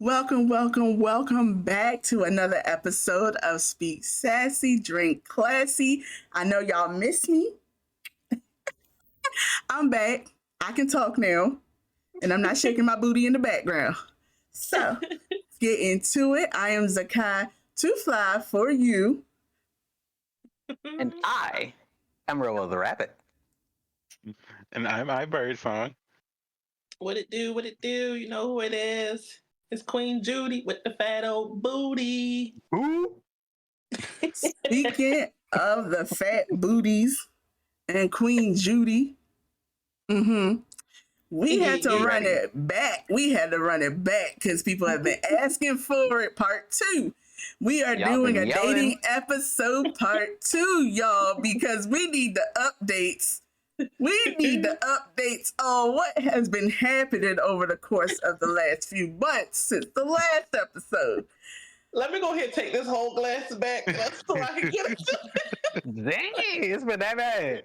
Welcome back to another episode of Speak Sassy, Drink Classy. I know y'all miss me. I'm back. I can talk now, and I'm not shaking my booty in the background. So, let's get into it. I am Zakai, too fly for you. And I am Rolo the Rabbit. And I'm iBird Song. What it do? What it do? You know who it is? It's Queen Judy with the fat old booty. Who? Speaking of the fat booties and Queen Judy, we had to run it back. We had to run it back because people have been asking for it. Part 2. We are doing a dating episode part 2, y'all, because we need the updates. We need the updates on what has been happening over the course of the last few months since the last episode. Let me go ahead and take this whole glass back so I can get it. Dang, it's been that bad.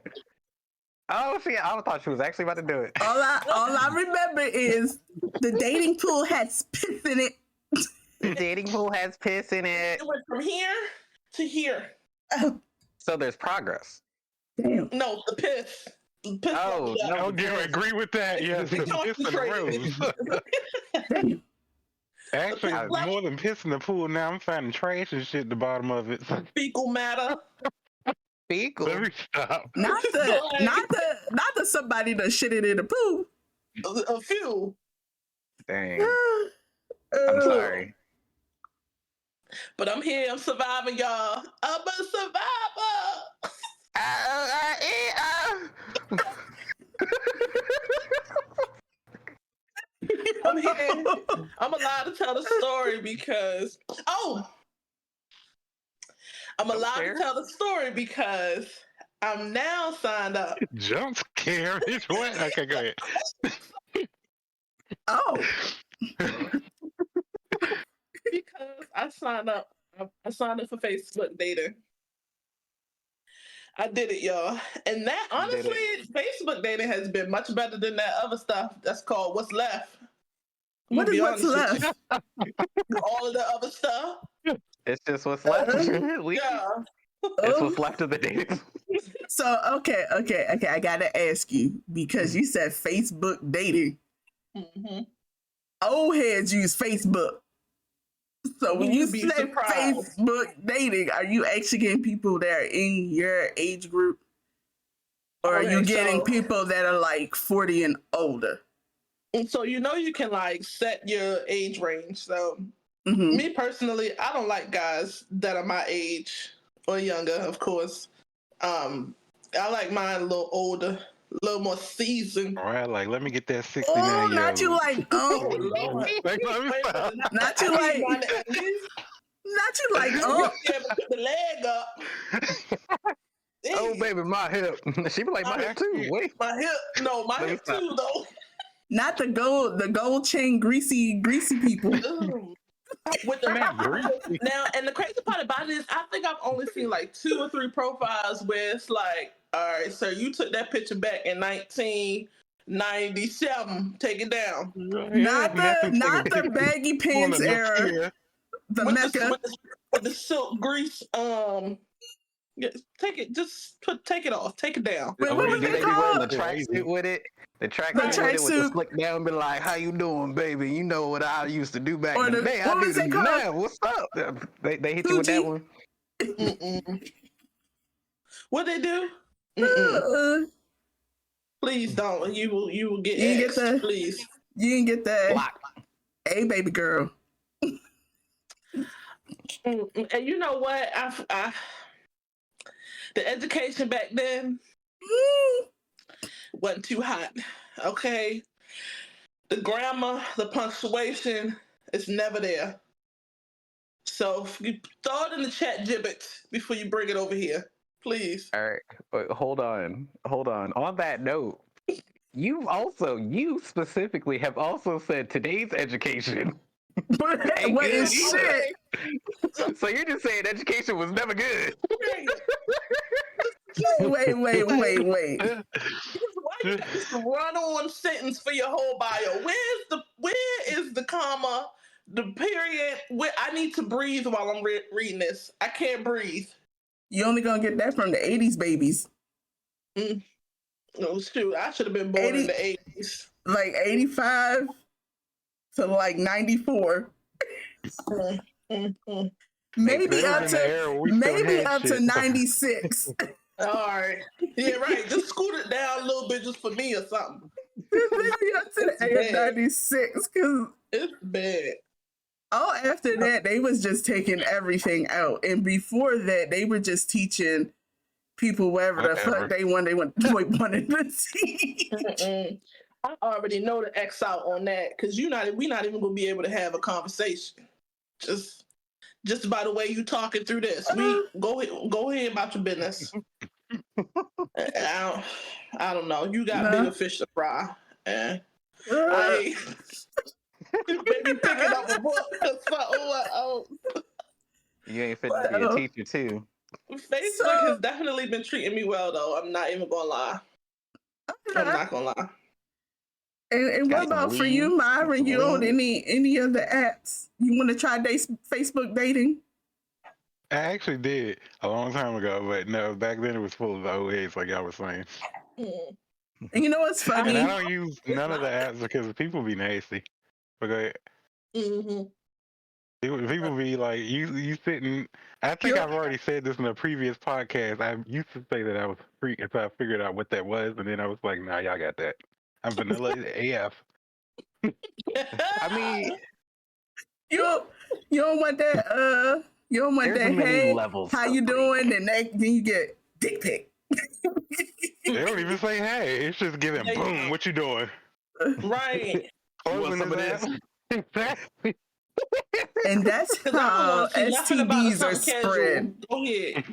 Oh, see, I thought she was actually about to do it. All I remember is the dating pool has piss in it. The dating pool has piss in it. It went from here to here. So there's progress. Damn. No, the piss. Oh, I no, don't agree with that. Yes, it's piss in the rose. Actually, it's more than piss in the pool now. I'm finding trash and shit at the bottom of it. Fecal matter. Fecal. Let me stop. Not the somebody that shitted in the pool. A few. Dang. I'm sorry. But I'm here. I'm surviving, y'all. I'm a survivor. I'm here. I'm allowed to tell the story because I'm now signed up. Jump scare is what? Okay, go ahead. Oh. Because I signed up. I signed up for Facebook dating. I did it, y'all. And that, honestly, Facebook dating has been much better than that other stuff that's called What's Left. What is What's Left? All of the other stuff. It's just what's left. Yeah. It's what's left of the dating. So, okay. I gotta ask you, because you said Facebook dating. Mm-hmm. Old heads use Facebook. So when you say Facebook dating, are you actually getting people that are in your age group? Or are you getting people that are like 40 and older? And so you can like set your age range. So me personally, I don't like guys that are my age or younger, of course. I like mine a little older, a little more seasoned. All right, like let me get that 69 year not you like not you like put the leg up. Oh baby, my hip. She be like my hip too. Wait, my hip. No, my hip too though. Not the gold chain greasy people. With the now, and the crazy part about it is, I think I've only seen like 2 or 3 profiles where it's like, all right, sir, you took that picture back in 1997. Take it down. Not the baggy pants era. The Mecca with the silk grease. Take it. Take it off. Take it down. Wait, what was it called? The tracksuit with it. The tracksuit with the slick down, be like, "How you doing, baby? You know what I used to do back in the day. I do this now. What's up?" They hit you with that one. What they do? Please don't. You will get. You X, get that. Please. You didn't get that. Block. Hey, baby girl. And you know what? The education back then wasn't too hot. Okay, the grammar, the punctuation is never there. So you throw it in the chat gibbets before you bring it over here, please. All right, but hold on. On that note, you specifically have also said today's education. What is shit? So you're just saying education was never good. Wait. Why you got this run-on sentence for your whole bio? Where is the comma the period. I need to breathe while I'm reading this. I can't breathe. You only gonna get that from the 80s babies. No, shoot, I should have been born in the 80s. Like 85 to like 94. Maybe up to 96. All right. Yeah, right. Just scoot it down a little bit just for me or something. Maybe up to the 96 because it's bad. All after that, they was just taking everything out. And before that, they were just teaching people whatever the fuck they wanted to see. I already know the X out on that because we're not even gonna be able to have a conversation. Just by the way you talking through this. We go ahead about your business. I don't know. You got bigger fish to fry. Maybe picking up a book or something. You ain't fit to be a teacher too. Facebook has definitely been treating me well though. I'm not even gonna lie. I'm not gonna lie. And what about for you, Myron? You own any of the apps? You want to try Facebook dating? I actually did a long time ago, but no, back then it was full of old heads, like y'all were saying. And you know what's funny? And I don't use none of the apps because people be nasty. But people be like, you sitting. I think I've already said this in a previous podcast. I used to say that I was a freak until I figured out what that was, and then I was like, nah, y'all got that. I'm vanilla AF. I mean, you don't want that. You don't want that. Hey, how you doing? And then you get dick pic. They don't even say hey. It's just giving boom. What you doing? Right. Closing some of this. Exactly. And that's how STDs are spread. Go ahead.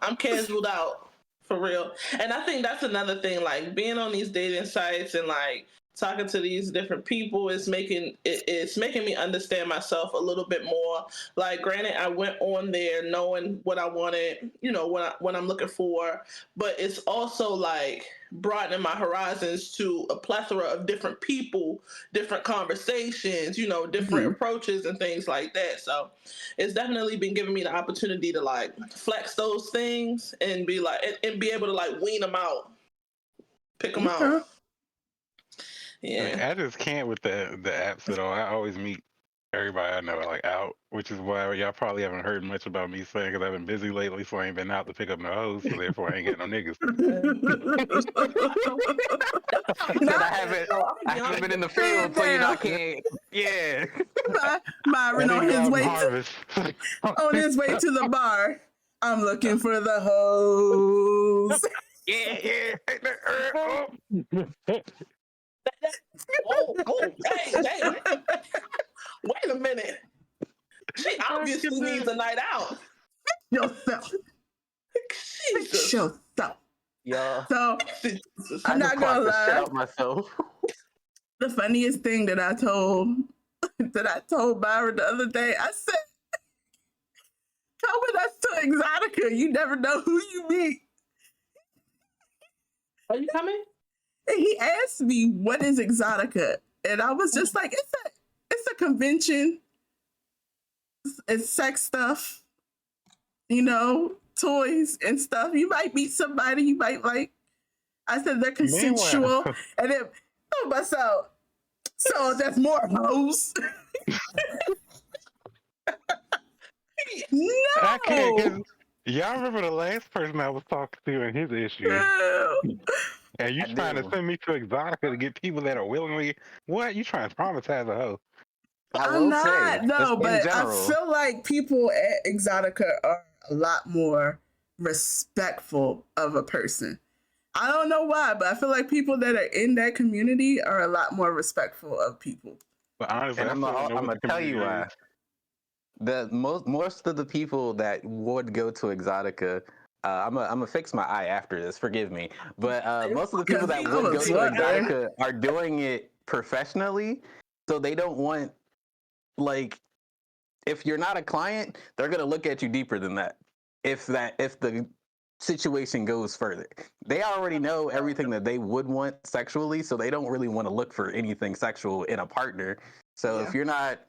I'm casualed out. For real. And I think that's another thing, like being on these dating sites and like talking to these different people is making me understand myself a little bit more. Like granted, I went on there knowing what I wanted, what I'm looking for, but it's also like broadening my horizons to a plethora of different people, different conversations, different approaches and things like that. So it's definitely been giving me the opportunity to like flex those things and be like, and be able to like wean them out, pick them out. Yeah, I just can't with the apps at all. I always meet everybody I know like out, which is why y'all probably haven't heard much about me saying because I've been busy lately, so I ain't been out to pick up no hoes, so therefore I ain't got no niggas. I haven't been in the field, so I can't. Yeah, Myron on his way to the bar. I'm looking for the hoes. Yeah. Hey. Wait a minute. She obviously needs a night out. Yourself. Jesus. Yourself. Yeah. So I'm not gonna lie. Myself. The funniest thing that I told Byron the other day, I said, "Come with us to Exotica. You never know who you meet." Are you coming? And he asked me, "What is Exotica?" And I was just like, "It's a convention. It's sex stuff, toys and stuff. You might meet somebody you might like." I said they're consensual, and then told myself, "So there's more hoes." No. I can't. Y'all remember the last person I was talking to in his issue? No. And you trying to send me to Exotica to get people that are willingly... What? You trying to traumatize a hoe? I'm not, no, but I feel like people at Exotica are a lot more respectful of a person. I don't know why, but I feel like people that are in that community are a lot more respectful of people. But honestly, I'm gonna tell you why. Most of the people that would go to Exotica, I'm gonna fix my eye after this. Forgive me, but most of the people that would go to Exotica are doing it professionally, so they don't want if you're not a client, they're gonna look at you deeper than that. If the situation goes further, they already know everything that they would want sexually, so they don't really want to look for anything sexual in a partner. So if you're not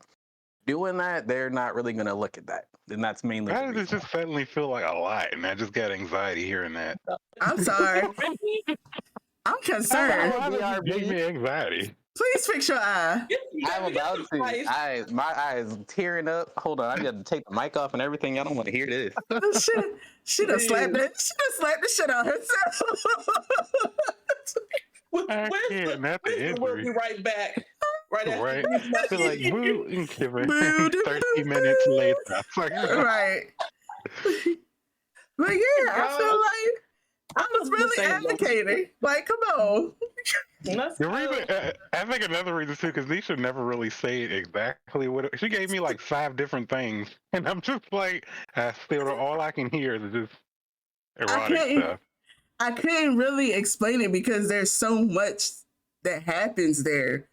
doing that, they're not really going to look at that. And that's mainly How did it just suddenly feel like a lot? And I just got anxiety hearing that. I'm sorry. I'm concerned. How gave me anxiety? Please fix your eye. I'm about to. My eye is tearing up. Hold on, I got to take the mic off and everything. I don't want to hear this. She done slapped it. She done slapped the shit out herself. We'll be right back. Right after. I feel like boo and Kevin. 30 minutes later. Right. But yeah, I feel like I was really advocating. Like, come on. I think another reason too, because Nisha never really said exactly what she gave me like 5 different things, and I'm just like, all I can hear is just erotic stuff. I couldn't really explain it because there's so much that happens there.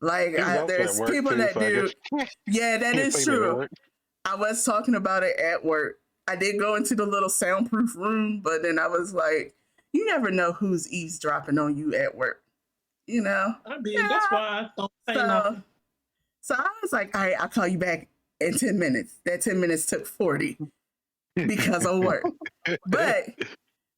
Like, there's people that do. Yeah, that is true. I was talking about it at work. I did go into the little soundproof room, but then I was like, you never know who's eavesdropping on you at work. You know? I mean, that's why I don't say nothing. So I was like, all right, I'll call you back in 10 minutes. That 10 minutes took 40 because of work. But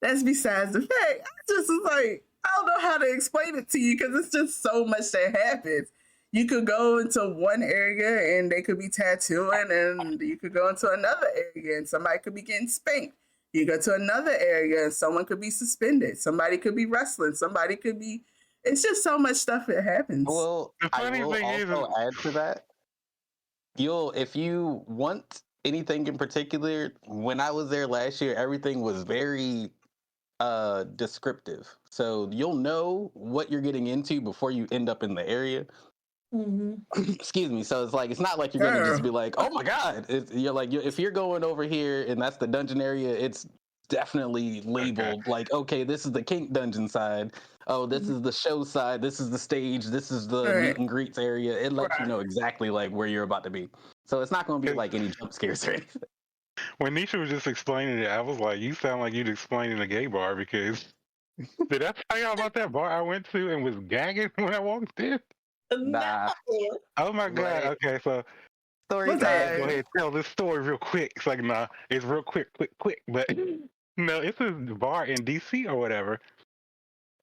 that's besides the fact. I just was like, I don't know how to explain it to you because it's just so much that happens. You could go into one area and they could be tattooing, and you could go into another area and somebody could be getting spanked. You go to another area and someone could be suspended. Somebody could be wrestling. Somebody could be. It's just so much stuff that happens. Well, I will also add to that. If you want anything in particular, when I was there last year, everything was very descriptive. So you'll know what you're getting into before you end up in the area. Mm-hmm. Excuse me. So it's like, it's not like you're going to just be like, oh my God. You're like, if you're going over here and that's the dungeon area, it's definitely labeled like, okay, this is the kink dungeon side. Oh, this is the show side. This is the stage. This is the meet and greets area. It lets you know exactly like where you're about to be. So it's not going to be like any jump scares or anything. When Nisha was just explaining it, I was like, you sound like you'd explain in a gay bar, because did I tell y'all about that bar I went to and was gagging when I walked in? Nah. Oh my God. Right. Okay, so story time. Go ahead, tell this story real quick. It's like, nah, it's real quick. But no, it's a bar in DC or whatever.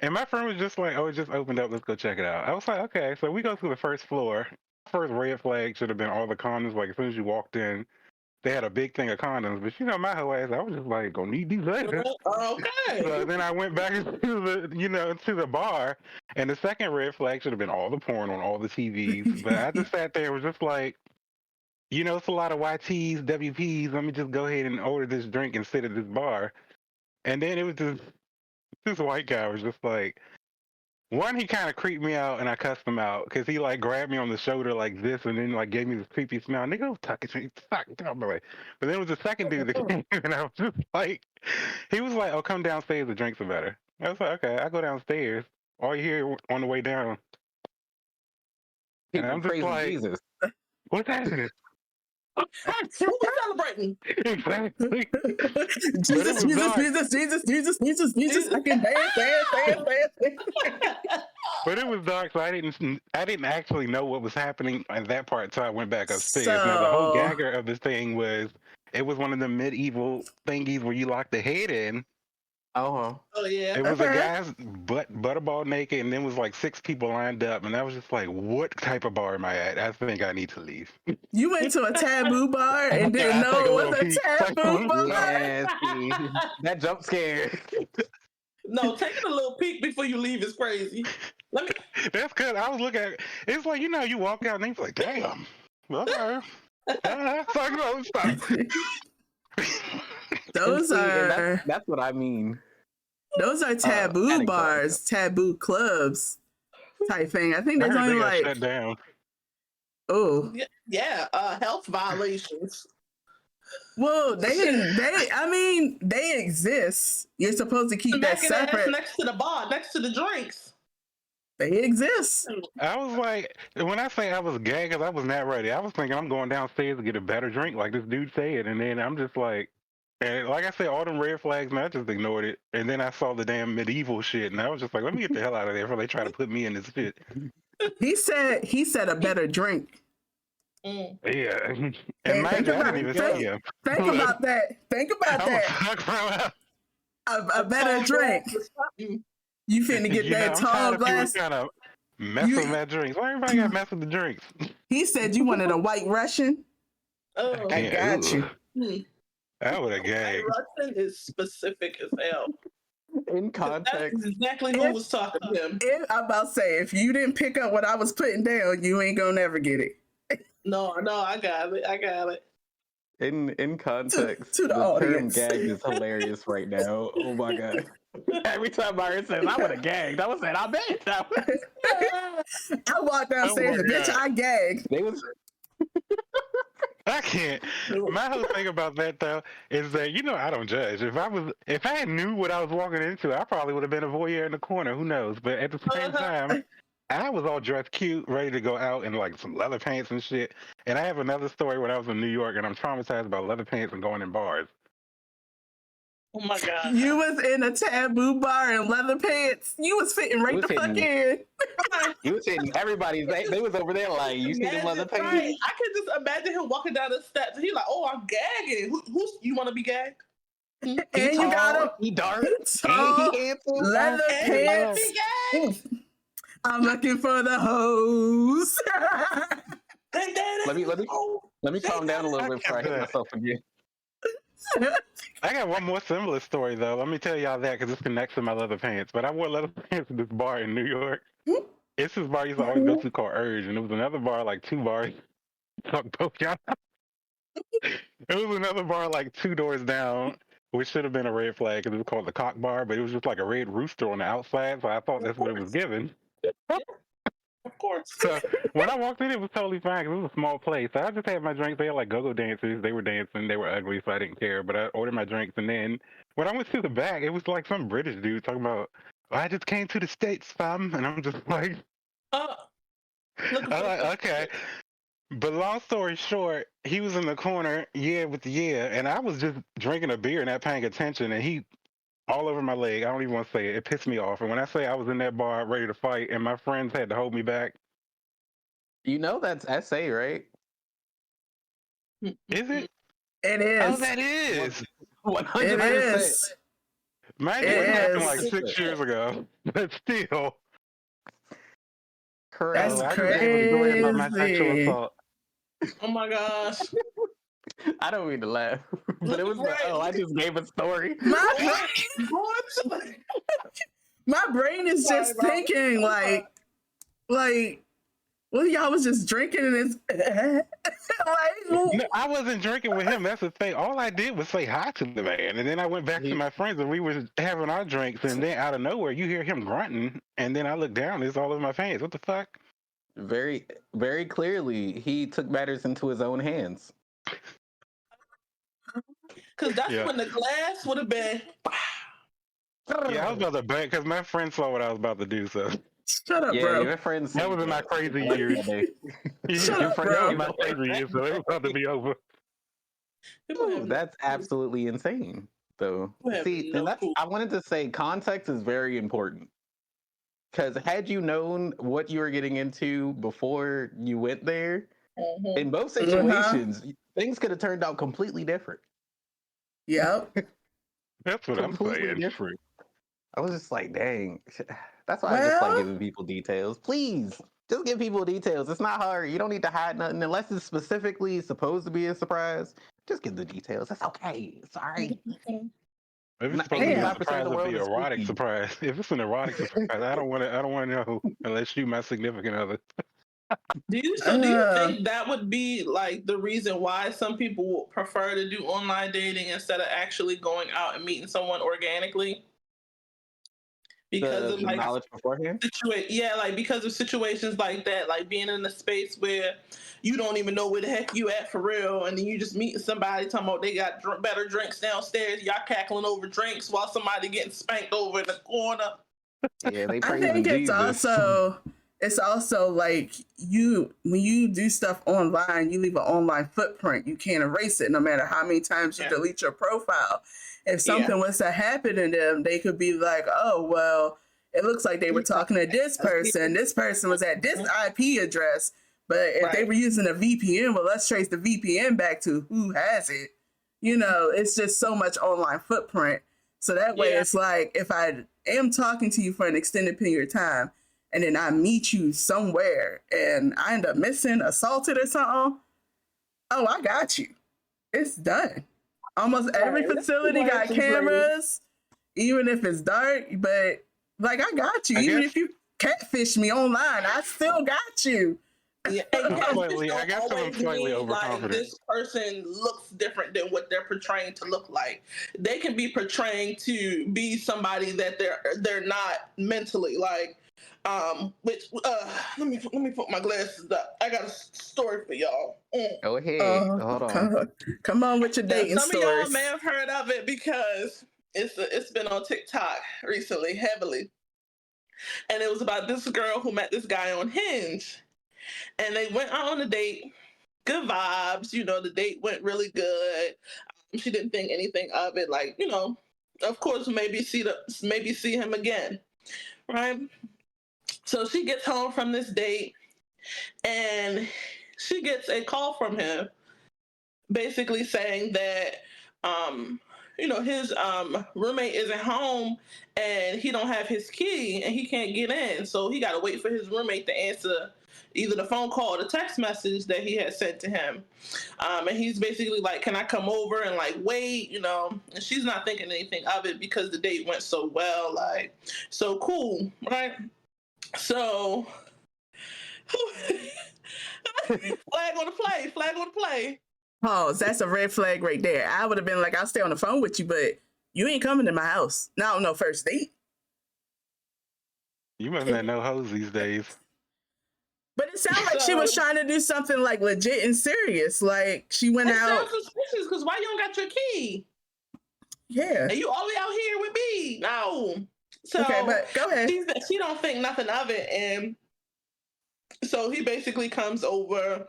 And my friend was just like, oh, it just opened up. Let's go check it out. I was like, okay. So we go to the first floor. First red flag should have been all the condoms. Like, as soon as you walked in, they had a big thing of condoms. But my whole ass, I was just like, gonna need these later. Okay. So then I went back into to the bar, and the second red flag should have been all the porn on all the TVs. But I just sat there and was just like, it's a lot of YTs, WPs. Let me just go ahead and order this drink and sit at this bar. And then it was this white guy was just like, one, he kind of creeped me out, and I cussed him out because he like grabbed me on the shoulder like this, and then like gave me this creepy smile. Nigga, tuck it, get out my way. But then it was the second dude that came, and I was just like, he was like, "Oh, come downstairs. The drinks are better." I was like, "Okay." I go downstairs. All you hear on the way down, and I'm just like, Jesus. What's that? Who we celebrating? Exactly. Jesus, I can dance. But it was dark, so I didn't actually know what was happening at that part until I went back upstairs. Now, the whole gagger of this thing was, it was one of the medieval thingies where you lock the head in. Oh yeah. It was a guy's butterball naked, and then was like 6 people lined up, and I was just like, what type of bar am I at? I think I need to leave. You went to a taboo bar and didn't know it was a taboo bar? Yeah, that jump scare. No, taking a little peek before you leave is crazy. That's good. I was looking at it. It's like, you walk out and it's like, damn. Okay. Those are. That's what I mean. Those are taboo bars, taboo clubs type thing. I think there's only like. Shut down. Oh. Yeah. Health violations. Well, they exist. You're supposed to keep that separate. Next to the bar, next to the drinks. They exist. I was like, when I say I was gagging, I was not ready. I was thinking I'm going downstairs to get a better drink, like this dude said, and then I'm just like, and like I said, all them red flags, and I just ignored it. And then I saw the damn medieval shit, and I was just like, let me get the hell out of there before they try to put me in this shit. He said a better drink. Yeah. And Hey, mind you, I didn't even see him. think about that. Think about I'm that. A better drink. You finna get that I'm tired tall of people glass. trying to mess with my drinks. Why everybody got to mess with the drinks? He said you wanted a white Russian. Oh, I got you. I would have gagged. Russian is specific as hell. In context, that's exactly who was talking to him. I'm about to say, if you didn't pick up what I was putting down, you ain't gonna never get it. No, I got it. in context, to the audience. term gagged is hilarious right now. Oh my god! Every time Myron says, "I would have gagged," I was saying, "I bet." I walked downstairs and bitch, I gagged. They was. I can't. My whole thing about that though is that I don't judge. If I knew what I was walking into, I probably would have been a voyeur in the corner. Who knows? But at the same time, I was all dressed cute, ready to go out in like some leather pants and shit. And I have another story when I was in New York, and I'm traumatized about leather pants and going in bars. Oh my god! You was in a taboo bar in leather pants. You was fitting right the fuck in. You was hitting everybody. They was over there like, you see them leather pants? Right. I could just imagine him walking down the steps. And he's like, "Oh, I'm gagging. Who's you want to be gagged?" And you got him. He dark. Tall, and he handsome. leather pants. I'm looking for the hose. Let me calm down a little bit before I hit myself again. I got one more similar story though. Let me tell y'all that because it's connected to my leather pants. But I wore leather pants at this bar in New York. It's this bar I used to always go to called Urge, and it was another bar like 2 bars. Fuck both y'all. It was another bar like 2 doors down, which should have been a red flag because it was called the Cock Bar, but it was just like a red rooster on the outside, so I thought that's what it was given. Of course. So when I walked in, it was totally fine because it was a small place. So I just had my drinks. They had like go-go dancers. They were dancing. They were ugly, so I didn't care. But I ordered my drinks, and then when I went to the back, it was like some British dude talking about, "I just came to the States, fam," and I'm just like, okay. But long story short, he was in the corner, and I was just drinking a beer and not paying attention, and he all over my leg. I don't even want to say it. It pissed me off. And when I say I was in that bar ready to fight and my friends had to hold me back. That's SA, right? Is it? It is. Oh, that is. 100%. It is. Mind you, it happened like 6 years ago. But still. That's I crazy. about my sexual assault. Oh my gosh. I don't mean to laugh, but it was I just gave a story. My brain is just thinking like, well, y'all was just drinking and it's No, I wasn't drinking with him. That's the thing. All I did was say hi to the man, and then I went back to my friends, and we were having our drinks, and then out of nowhere, you hear him grunting, and then I look down, it's all over my pants. What the fuck? Very, very clearly, he took matters into his own hands. Because that's when the glass would have been. Yeah, I was about to bang because my friend saw what I was about to do. So shut up, bro. Your friends. That was in my crazy years. Shut up, bro. In my crazy years, so it was about to be over. Ooh, that's absolutely insane, though. See, I wanted to say context is very important. Because had you known what you were getting into before you went there, in both situations, things could have turned out completely different. Yep. That's what I'm saying. Different. I was just like, dang. That's why I just like giving people details. Please, just give people details. It's not hard. You don't need to hide nothing unless it's specifically supposed to be a surprise. Just give the details. That's okay. Sorry. If it's supposed to be a surprise, it'll be an erotic surprise. If it's an erotic surprise, I don't want to know unless you my significant other. Do you think that would be like the reason why some people prefer to do online dating instead of actually going out and meeting someone organically? Because of like knowledge beforehand? Because of situations like that, like being in a space where you don't even know where the heck you at for real, and then you just meeting somebody talking about they got better drinks downstairs, y'all cackling over drinks while somebody getting spanked over in the corner. Yeah, they I think it's also like when you do stuff online, you leave an online footprint. You can't erase it no matter how many times you delete your profile. If something was to happen to them, they could be like, oh, well, it looks like they were talking to this person. This person was at this IP address. But if they were using a VPN, well, let's trace the VPN back to who has it. You know, it's just so much online footprint. So that way it's like, if I am talking to you for an extended period of time and then I meet you somewhere and I end up missing, assaulted or something, oh, I got you. It's done. Almost every facility got cameras, even if it's dark, but like, I got you. Even if you catfish me online, I still got you. Yeah, I guess I'm slightly overconfident. Like, this person looks different than what they're portraying to look like. They can be portraying to be somebody that they're not mentally. Like, which let me put my glasses up. I got a story for y'all. Go ahead. Hold on. Come on with your dating stories. Some of y'all may have heard of it because it's been on TikTok recently, heavily. And it was about this girl who met this guy on Hinge. And they went out on a date. Good vibes. You know, the date went really good. She didn't think anything of it. Like, you know, of course, maybe see him again. Right? So she gets home from this date and she gets a call from him basically saying that, you know, his roommate isn't home and he don't have his key and he can't get in. So he got to wait for his roommate to answer either the phone call or the text message that he had sent to him. And he's basically like, can I come over and like wait, you know? And she's not thinking anything of it because the date went so well, like, so cool, right? So, flag on the play. Pause. That's a red flag right there. I would have been like, I'll stay on the phone with you, but you ain't coming to my house. No, first date. You must not know hoes these days. But it sounded like she was trying to do something like legit and serious. Like she went out. Sounds suspicious because why you don't got your key? Yeah. And you all the way out here with me? No. So okay, but go ahead. She don't think nothing of it, and so he basically comes over,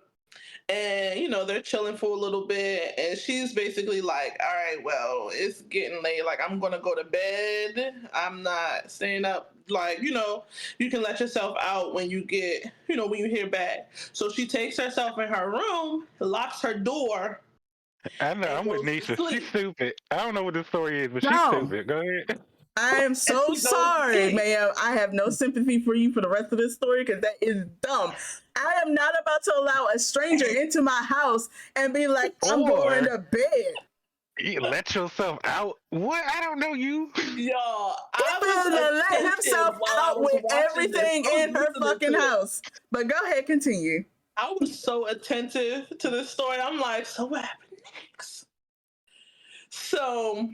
and you know they're chilling for a little bit, and she's basically like, "All right, well, it's getting late. Like I'm gonna go to bed. I'm not staying up. Like you know, you can let yourself out when you get, you know, when you hear back." So she takes herself in her room, locks her door. I know. I'm with Nisha. She's stupid. I don't know what this story is, but she's stupid. Go ahead. I am so sorry, ma'am. I have no sympathy for you for the rest of this story because that is dumb. I am not about to allow a stranger into my house and be like, I'm going to bed. You let yourself out? What? I don't know you. Y'all, I was let himself out with everything in her fucking house. But go ahead, continue. I was so attentive to this story. I'm like, so what happened next? So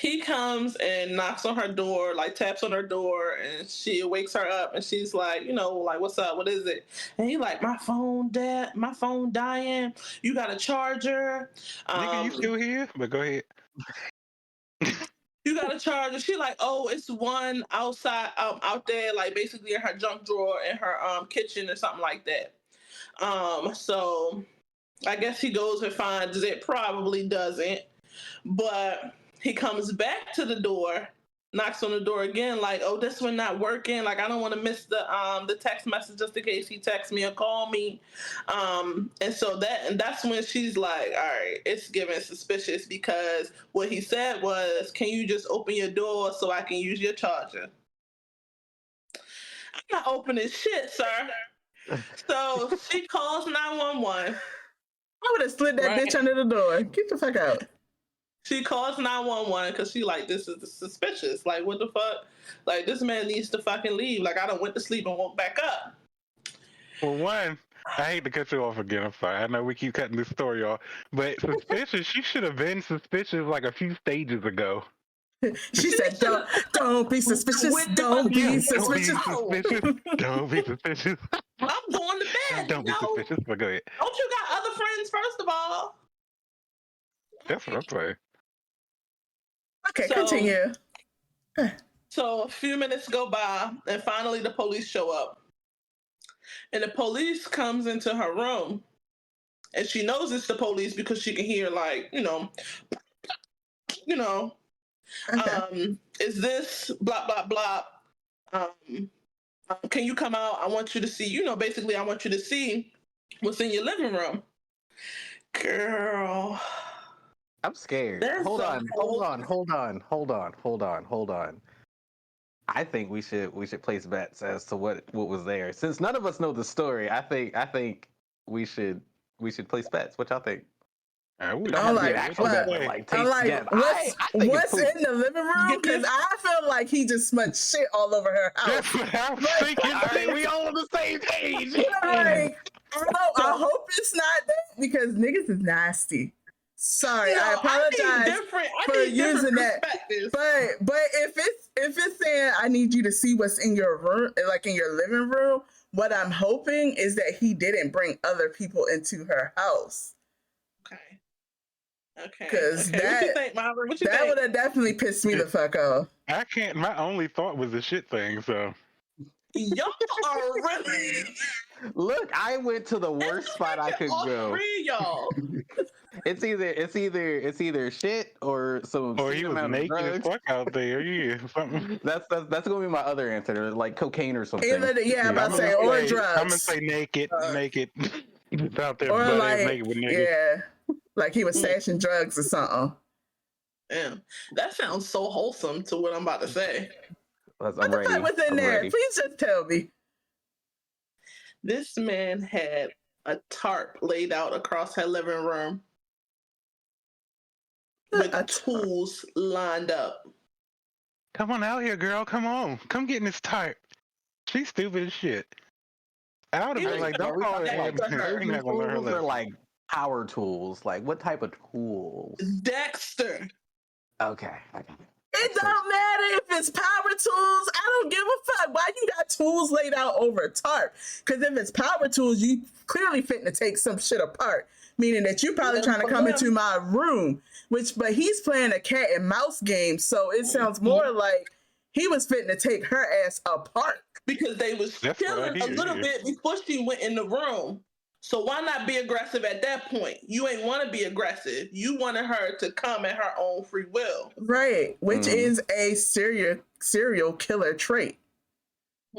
he comes and knocks on her door, like taps on her door, and she wakes her up, and she's like, you know, like, what's up? What is it? And he's like, my phone dying. You got a charger? Nigga, you still here? But go ahead. You got a charger? She like, oh, it's one outside, out there, like basically in her junk drawer in her kitchen or something like that. So I guess he goes and finds it. Probably doesn't, but he comes back to the door, knocks on the door again, like, oh, this one not working. Like, I don't want to miss the text message just in case he texts me or call me. And so that's when she's like, all right, it's giving suspicious because what he said was, can you just open your door so I can use your charger? I'm not opening shit, sir. So she calls 911. I would have slid that bitch under the door. Get the fuck out. She calls 911 because she like, this is suspicious. Like, what the fuck? Like, this man needs to fucking leave. Like, I done went to sleep and woke back up. Well, one, I hate to cut you off again. I'm sorry. I know we keep cutting this story off. But suspicious, she should have been suspicious like a few stages ago. She said, don't be suspicious. Don't be suspicious. Don't be suspicious. I'm going to bed. Don't be suspicious. But go ahead. Don't you got other friends, first of all? That's what I'm saying. Okay, continue. So a few minutes go by, and finally the police show up. And the police comes into her room, and she knows it's the police because she can hear, like, you know, is this blah, blah, blah, Can you come out? I want you to see, basically I want you to see what's in your living room. Girl. I'm scared. Hold on. I think we should place bets as to what was there. Since none of us know the story, I think we should place bets. What y'all think? We don't have to be an actual bet, but like take guess. What's in the living room? Because I feel like he just smudged shit all over her house. That's what I'm thinking. All right, we all on the same page. I hope it's not that, because niggas is nasty. Sorry, I apologize for using that. But if it's saying I need you to see what's in your room, like in your living room, what I'm hoping is that he didn't bring other people into her house. Okay. Because what you think, Myra? That would have definitely pissed me the fuck off. I can't. My only thought was the shit thing. So y'all are really. Look, I went to the worst spot I could go. Three, y'all. It's either shit or some. Or he was naked as fuck out there. Yeah, something. That's gonna be my other answer, like cocaine or something. I'm about to say, or drugs. I'm gonna say naked. He's out there, or like, naked with niggas. Yeah, like he was stashing drugs or something. Damn, that sounds so wholesome to what I'm about to say. What the fuck was in there? Ready. Please just tell me. This man had a tarp laid out across her living room with tools lined up. Come on out here, girl. Come on. Come get in this tarp. She's stupid as shit. I would have been like, don't call her. Tools are like power tools. Like, what type of tools? Dexter. Okay. It don't matter if it's power tools. I don't give a fuck. Why you got tools laid out over a tarp? Because if it's power tools, you clearly fitting to take some shit apart. Meaning that you probably trying to come into my room. But he's playing a cat and mouse game, so it sounds more like he was fitting to take her ass apart. Because they was chilling a little bit before she went in the room. So why not be aggressive at that point? You ain't want to be aggressive. You wanted her to come at her own free will. Right, which is a serial killer trait.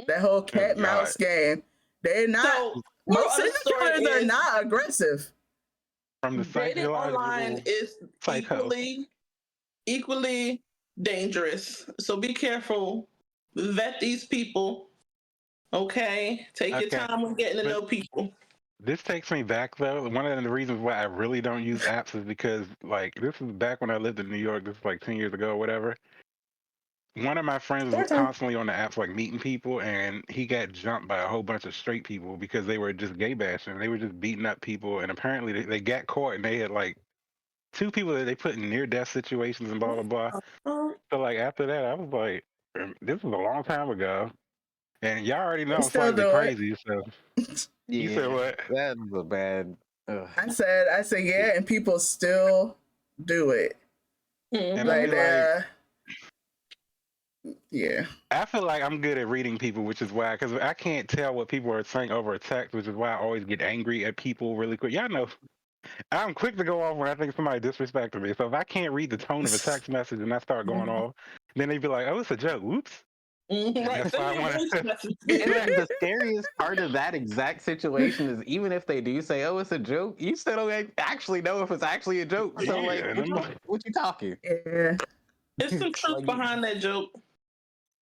That whole cat mouse game. They're not. So, most serial killers are not aggressive. From the dating online is equally dangerous. So be careful. Vet these people. Okay, take your time when getting to know people. This takes me back, though. One of the reasons why I really don't use apps is because, like, this is back when I lived in New York. This is like 10 years ago or whatever. One of my friends was constantly on the apps, like, meeting people, and he got jumped by a whole bunch of straight people because they were just gay bashing. They were just beating up people, and apparently they got caught, and they had, like, 2 people that they put in near-death situations and blah, blah, blah. So, like, after that, I was like, this was a long time ago. And y'all already know I'm slightly crazy, so... You said what? That was a bad... I said yeah, and people still do it. Yeah. I feel like I'm good at reading people, which is why, because I can't tell what people are saying over a text, which is why I always get angry at people really quick. Y'all know, I'm quick to go off when I think somebody disrespected me. So if I can't read the tone of a text message and I start going off, then they'd be like, oh, it's a joke. Whoops. Right. The scariest part of that exact situation is even if they do say, oh, it's a joke, you still don't actually know if it's actually a joke. So, what you talking? Yeah. There's some truth behind that joke.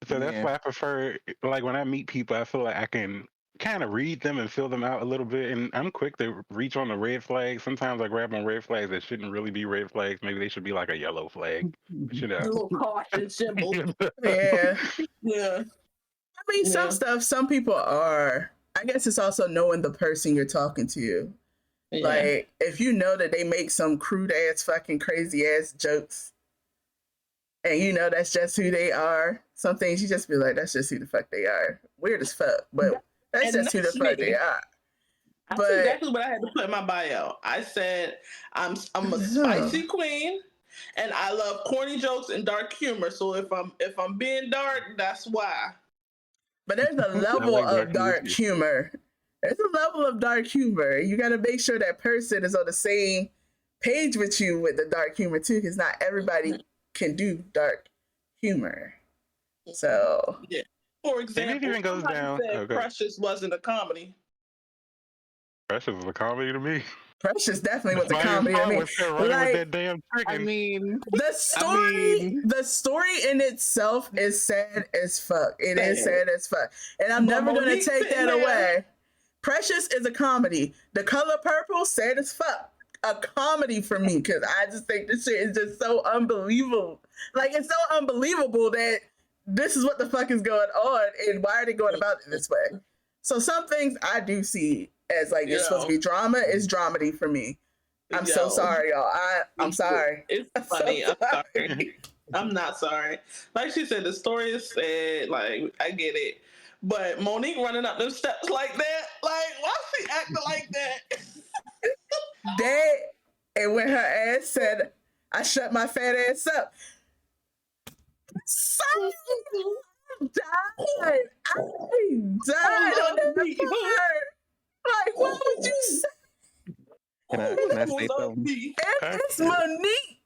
So that's why I prefer, like, when I meet people, I feel like I can kind of read them and fill them out a little bit. And I'm quick to reach on the red flags. Sometimes I grab on red flags that shouldn't really be red flags. Maybe they should be like a yellow flag. You know? A little caution symbol. Yeah. Yeah. I mean, some people are. I guess it's also knowing the person you're talking to. Yeah. Like, if you know that they make some crude ass, fucking crazy ass jokes, and you know that's just who they are, some things you just be like, that's just who the fuck they are. Weird as fuck, but that's just who the fuck they are. That's exactly what I had to put in my bio. I said, I'm a spicy queen, and I love corny jokes and dark humor. So if I'm being dark, that's why. But there's a level of dark humor. There's a level of dark humor. You got to make sure that person is on the same page with you with the dark humor too, because not everybody can do dark humor. So For example, it even goes down. said Precious wasn't a comedy. Precious is a comedy to me. Precious definitely was a comedy to me. Was her running with that damn chicken. I mean, the story in itself is sad as fuck. It is sad as fuck, and I'm never gonna take that away. Precious is a comedy. The Color Purple, sad as fuck. A comedy for me, because I just think this shit is just so unbelievable. Like, it's so unbelievable that this is what the fuck is going on, and why are they going about it this way? So some things I do see as like it's supposed to be drama is dramedy for me. I'm so sorry, y'all. I'm sorry. It's funny. I'm sorry. I'm not sorry. Like she said, the story is sad. Like, I get it. But Monique running up those steps like that, like, why she acting like that? That, and when her ass said, I shut my fat ass up. I died on that part. Like, what would you say? Can I say something? It's Monique.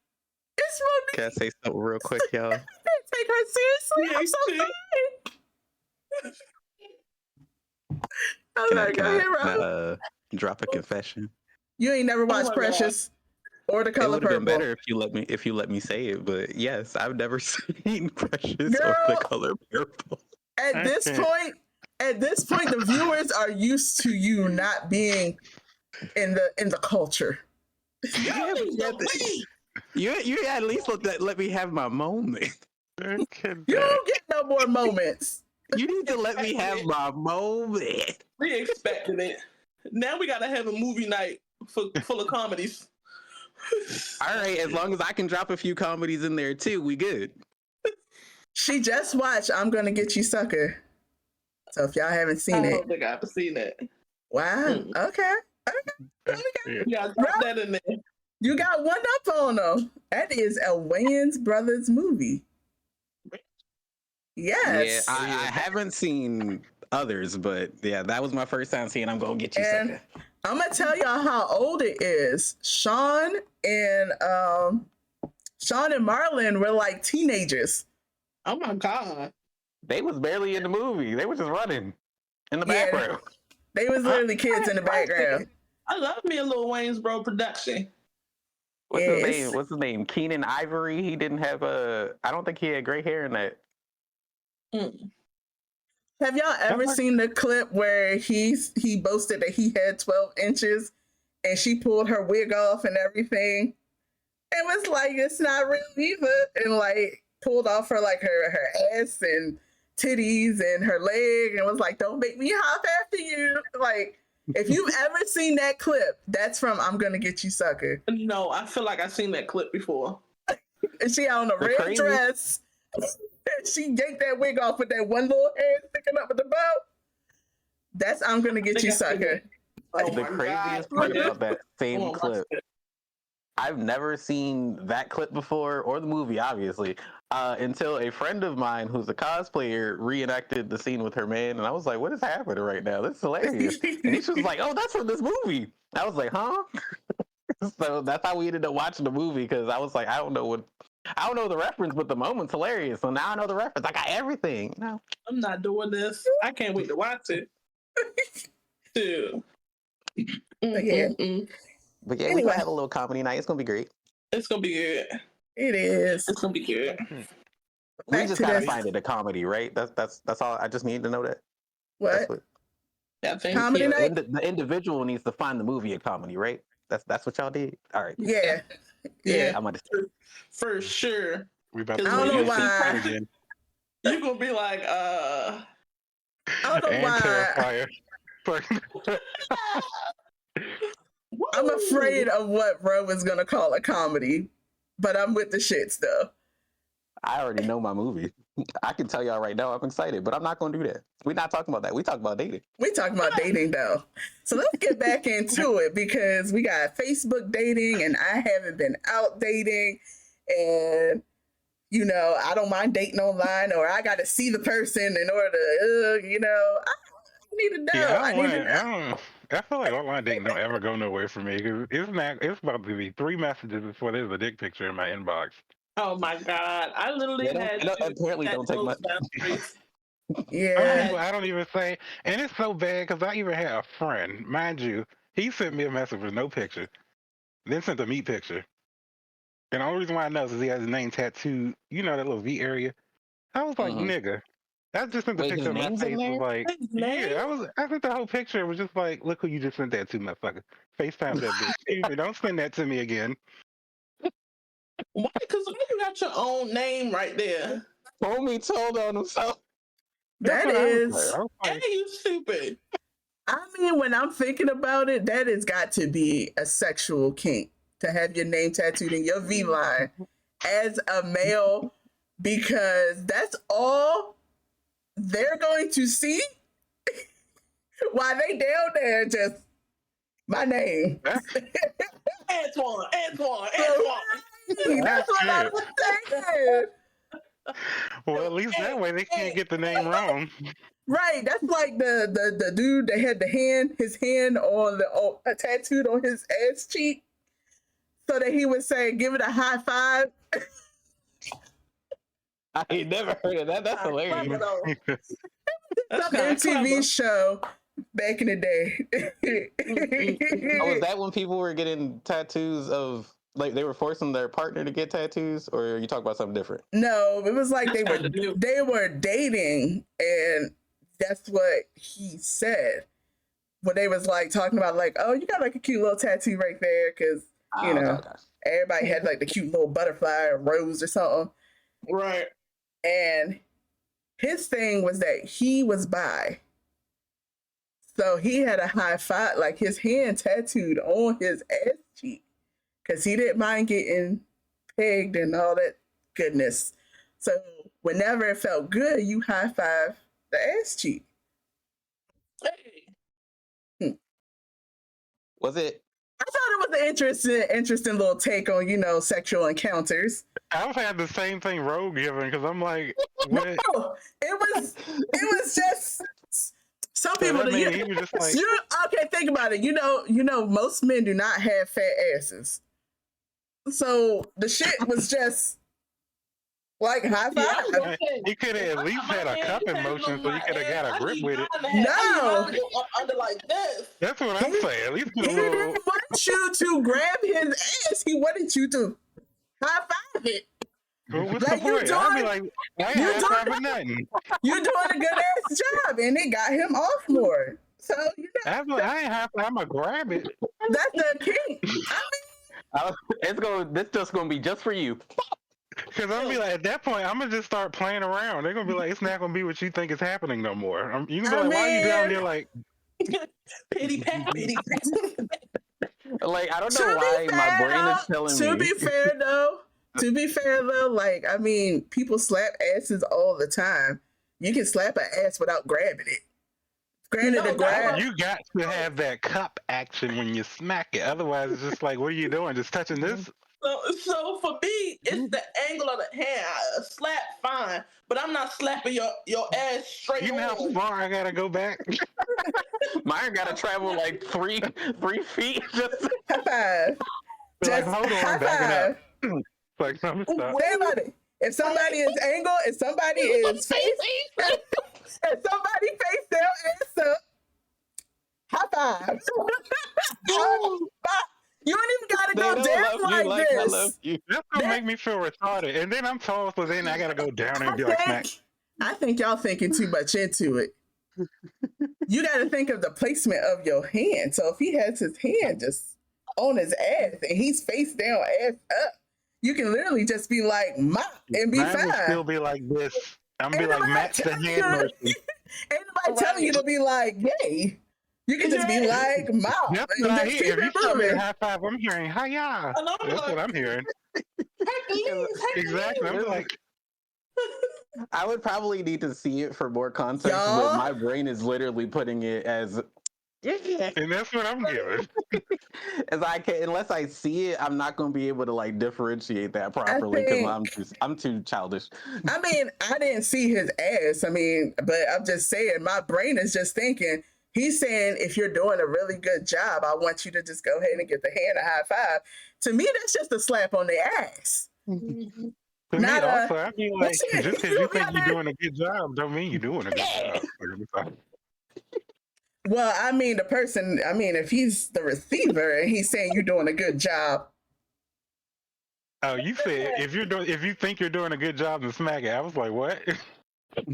It's Monique. Can I say something real quick, y'all? I can't take her seriously. I'm so sorry. Can I drop a confession? You ain't never watched Precious or The Color Purple. It would have been better if you let me say it, but yes, I've never seen Precious or The Color Purple. At this point, the viewers are used to you not being in the culture. You at least let me have my moment. You don't get no more moments. You need to let me have my moment. We expected it. Now we gotta have a movie night full of comedies. All right, as long as I can drop a few comedies in there too, we good. She just watched I'm Gonna Get You Sucker. So if y'all haven't seen it. I don't think I haven't seen it. Wow. Okay. Yeah, drop that in there. You got one up on them. That is a Wayans Brothers movie. Yes. Yeah, I haven't seen others, but yeah, that was my first time seeing I'm Gonna Get You Sucker. I'm gonna tell y'all how old it is. Sean and Marlon were like teenagers. Oh my God. They was barely in the movie. They were just running in the background. They was literally kids in the background. I love me a little Waynesboro production. What's his name? What's his name? Keenan Ivory. He didn't have I don't think he had gray hair in that. Have y'all ever seen the clip where he boasted that he had 12 inches and she pulled her wig off and everything? It was like, it's not real either. And like pulled off her ass and titties and her leg and was like, don't make me hop after you. Like, if you've ever seen that clip, that's from I'm Gonna Get You Sucker. No, I feel like I've seen that clip before. And she on a red dress. She yanked that wig off with that one little head sticking up at the bow. That's I'm Gonna Get You Sucker. The craziest part about that same clip, I've never seen that clip before, or the movie, obviously, until a friend of mine who's a cosplayer reenacted the scene with her man, and I was like, what is happening right now? This is hilarious. And she was like, oh, that's from this movie. I was like, huh? So that's how we ended up watching the movie, because I was like, I don't know the reference, but the moment's hilarious. So now I know the reference. I got everything. No, I'm not doing this. I can't wait to watch it. Dude. But yeah, anyway, we're gonna have a little comedy night. It's gonna be great. It's gonna be good. It is. It's gonna be good. We just gotta find it a comedy, right? That's all. I just need to know that. What? Comedy night? The individual needs to find the movie a comedy, right? That's what y'all did. All right. Yeah. I'm gonna for sure. We about I don't know why. You're gonna be like, I don't know why. I'm afraid of what Ro is gonna call a comedy, but I'm with the shits though. I already know my movie. I can tell y'all right now I'm excited, but I'm not gonna do that. We're not talking about that. We talk about dating. We talking about dating though. So let's get back into it, because we got Facebook dating and I haven't been out dating, and you know, I don't mind dating online, or I gotta see the person in order to, I need to know. Yeah, I feel like online dating don't ever go nowhere for me. Cause it's about to be 3 messages before there's a dick picture in my inbox. oh my God. I literally had apparently don't take much. Yeah. I don't even say, and it's so bad because I even had a friend, mind you, he sent me a message with no picture, then sent a meat picture. And the only reason why I know is he has his name tattooed, you know, that little V area. I was like, nigga. I just sent the Wait, his picture of my name's in face. Was there? like, His name? yeah, I sent the whole picture. It was just like, look who you just sent that to, motherfucker. FaceTime that bitch. Excuse me, don't send that to me again. Why? Because you got your own name right there. Homie told on himself. That is. And you stupid. I mean, when I'm thinking about it, that has got to be a sexual kink to have your name tattooed in your V line as a male, because that's all they're going to see while they down there. Just my name. Antoine. That's what I'm saying. Well, at least that way they can't get the name wrong. Right, that's like the dude that had his hand on tattooed on his ass cheek, so that he would say, "Give it a high five." I ain't never heard of that. That's hilarious. Some MTV show back in the day. Oh, was that when people were getting tattoos of, like, they were forcing their partner to get tattoos, or you talk about something different? No, it was like they were dating, and that's what he said. When they was like talking about like, oh, you got like a cute little tattoo right there, because you know everybody had like the cute little butterfly or rose or something. Right. And his thing was that he was bi. So he had a high five, like his hand tattooed on his ass cheek, because he didn't mind getting pegged and all that goodness. So whenever it felt good, you high five the ass cheek. Hey. Was it? I thought it was an interesting little take on, sexual encounters. I've had the same thing Rogue given, because I'm like, what? No, it was just some people. He was just like, okay, think about it. Most men do not have fat asses, so the shit was just like high five. Yeah, he could have at least had a cupping motion, so he could have got a grip with it. No, under like this. That's what I'm saying. At least he didn't want you to grab his ass. He wanted you to high five it. Well, what's the point? I'd be like, I ain't high fiving nothing. You're doing a good ass job, and it got him off more. So I ain't high five. I'm gonna grab it. That's the kink. This just gonna be just for you. Because I'm be like, at that point, I'm gonna just start playing around. They're gonna be like, it's not gonna be what you think is happening no more. You can be like, why are you down there like pity pat? Like, I don't know why my brain is telling me. To be fair though, like, I mean, people slap asses all the time. You can slap an ass without grabbing it. Granted, the grab. You got to have that cup action when you smack it. Otherwise, it's just like, what are you doing? Just touching this? So for me, it's the angle of the hand. A slap, fine, but I'm not slapping your ass straight. You know how far I gotta go back? Mine gotta travel like 3 feet. Just high five. Like, hold on, back it up. Like, something stuff. If somebody is angled, if somebody is face their ass up, high five. You don't even gotta go down like this. I love you. That's gonna make me feel retarded. And then I'm tall, so then I gotta go down and be like, smack. I think y'all thinking too much into it. You gotta think of the placement of your hand. So if he has his hand just on his ass and he's face down, ass up, you can literally just be like, mop, and be Mine fine. would still be like this. I'm gonna be like, match the hand motion. Ain't nobody telling you to be like, yay. You can just be like, mouth. That's what I hear. If you tell me a high five, I'm hearing hiya. That's what I'm hearing. Exactly. I'm like, I would probably need to see it for more context, but my brain is literally putting it as. And that's what I'm giving. As I can, unless I see it, I'm not going to be able to like differentiate that properly because I'm too childish. I mean, I didn't see his ass. I mean, but I'm just saying, my brain is just thinking. He's saying, if you're doing a really good job, I want you to just go ahead and give the hand a high five. To me, that's just a slap on the ass. To me, Not also, I mean, like, shit, just because you you be think out you're there. doing a good job, don't mean you're doing a good job. Well, I mean, the person. I mean, if he's the receiver and he's saying you're doing a good job. Oh, you said if you think you're doing a good job, then smack it. I was like, what? That's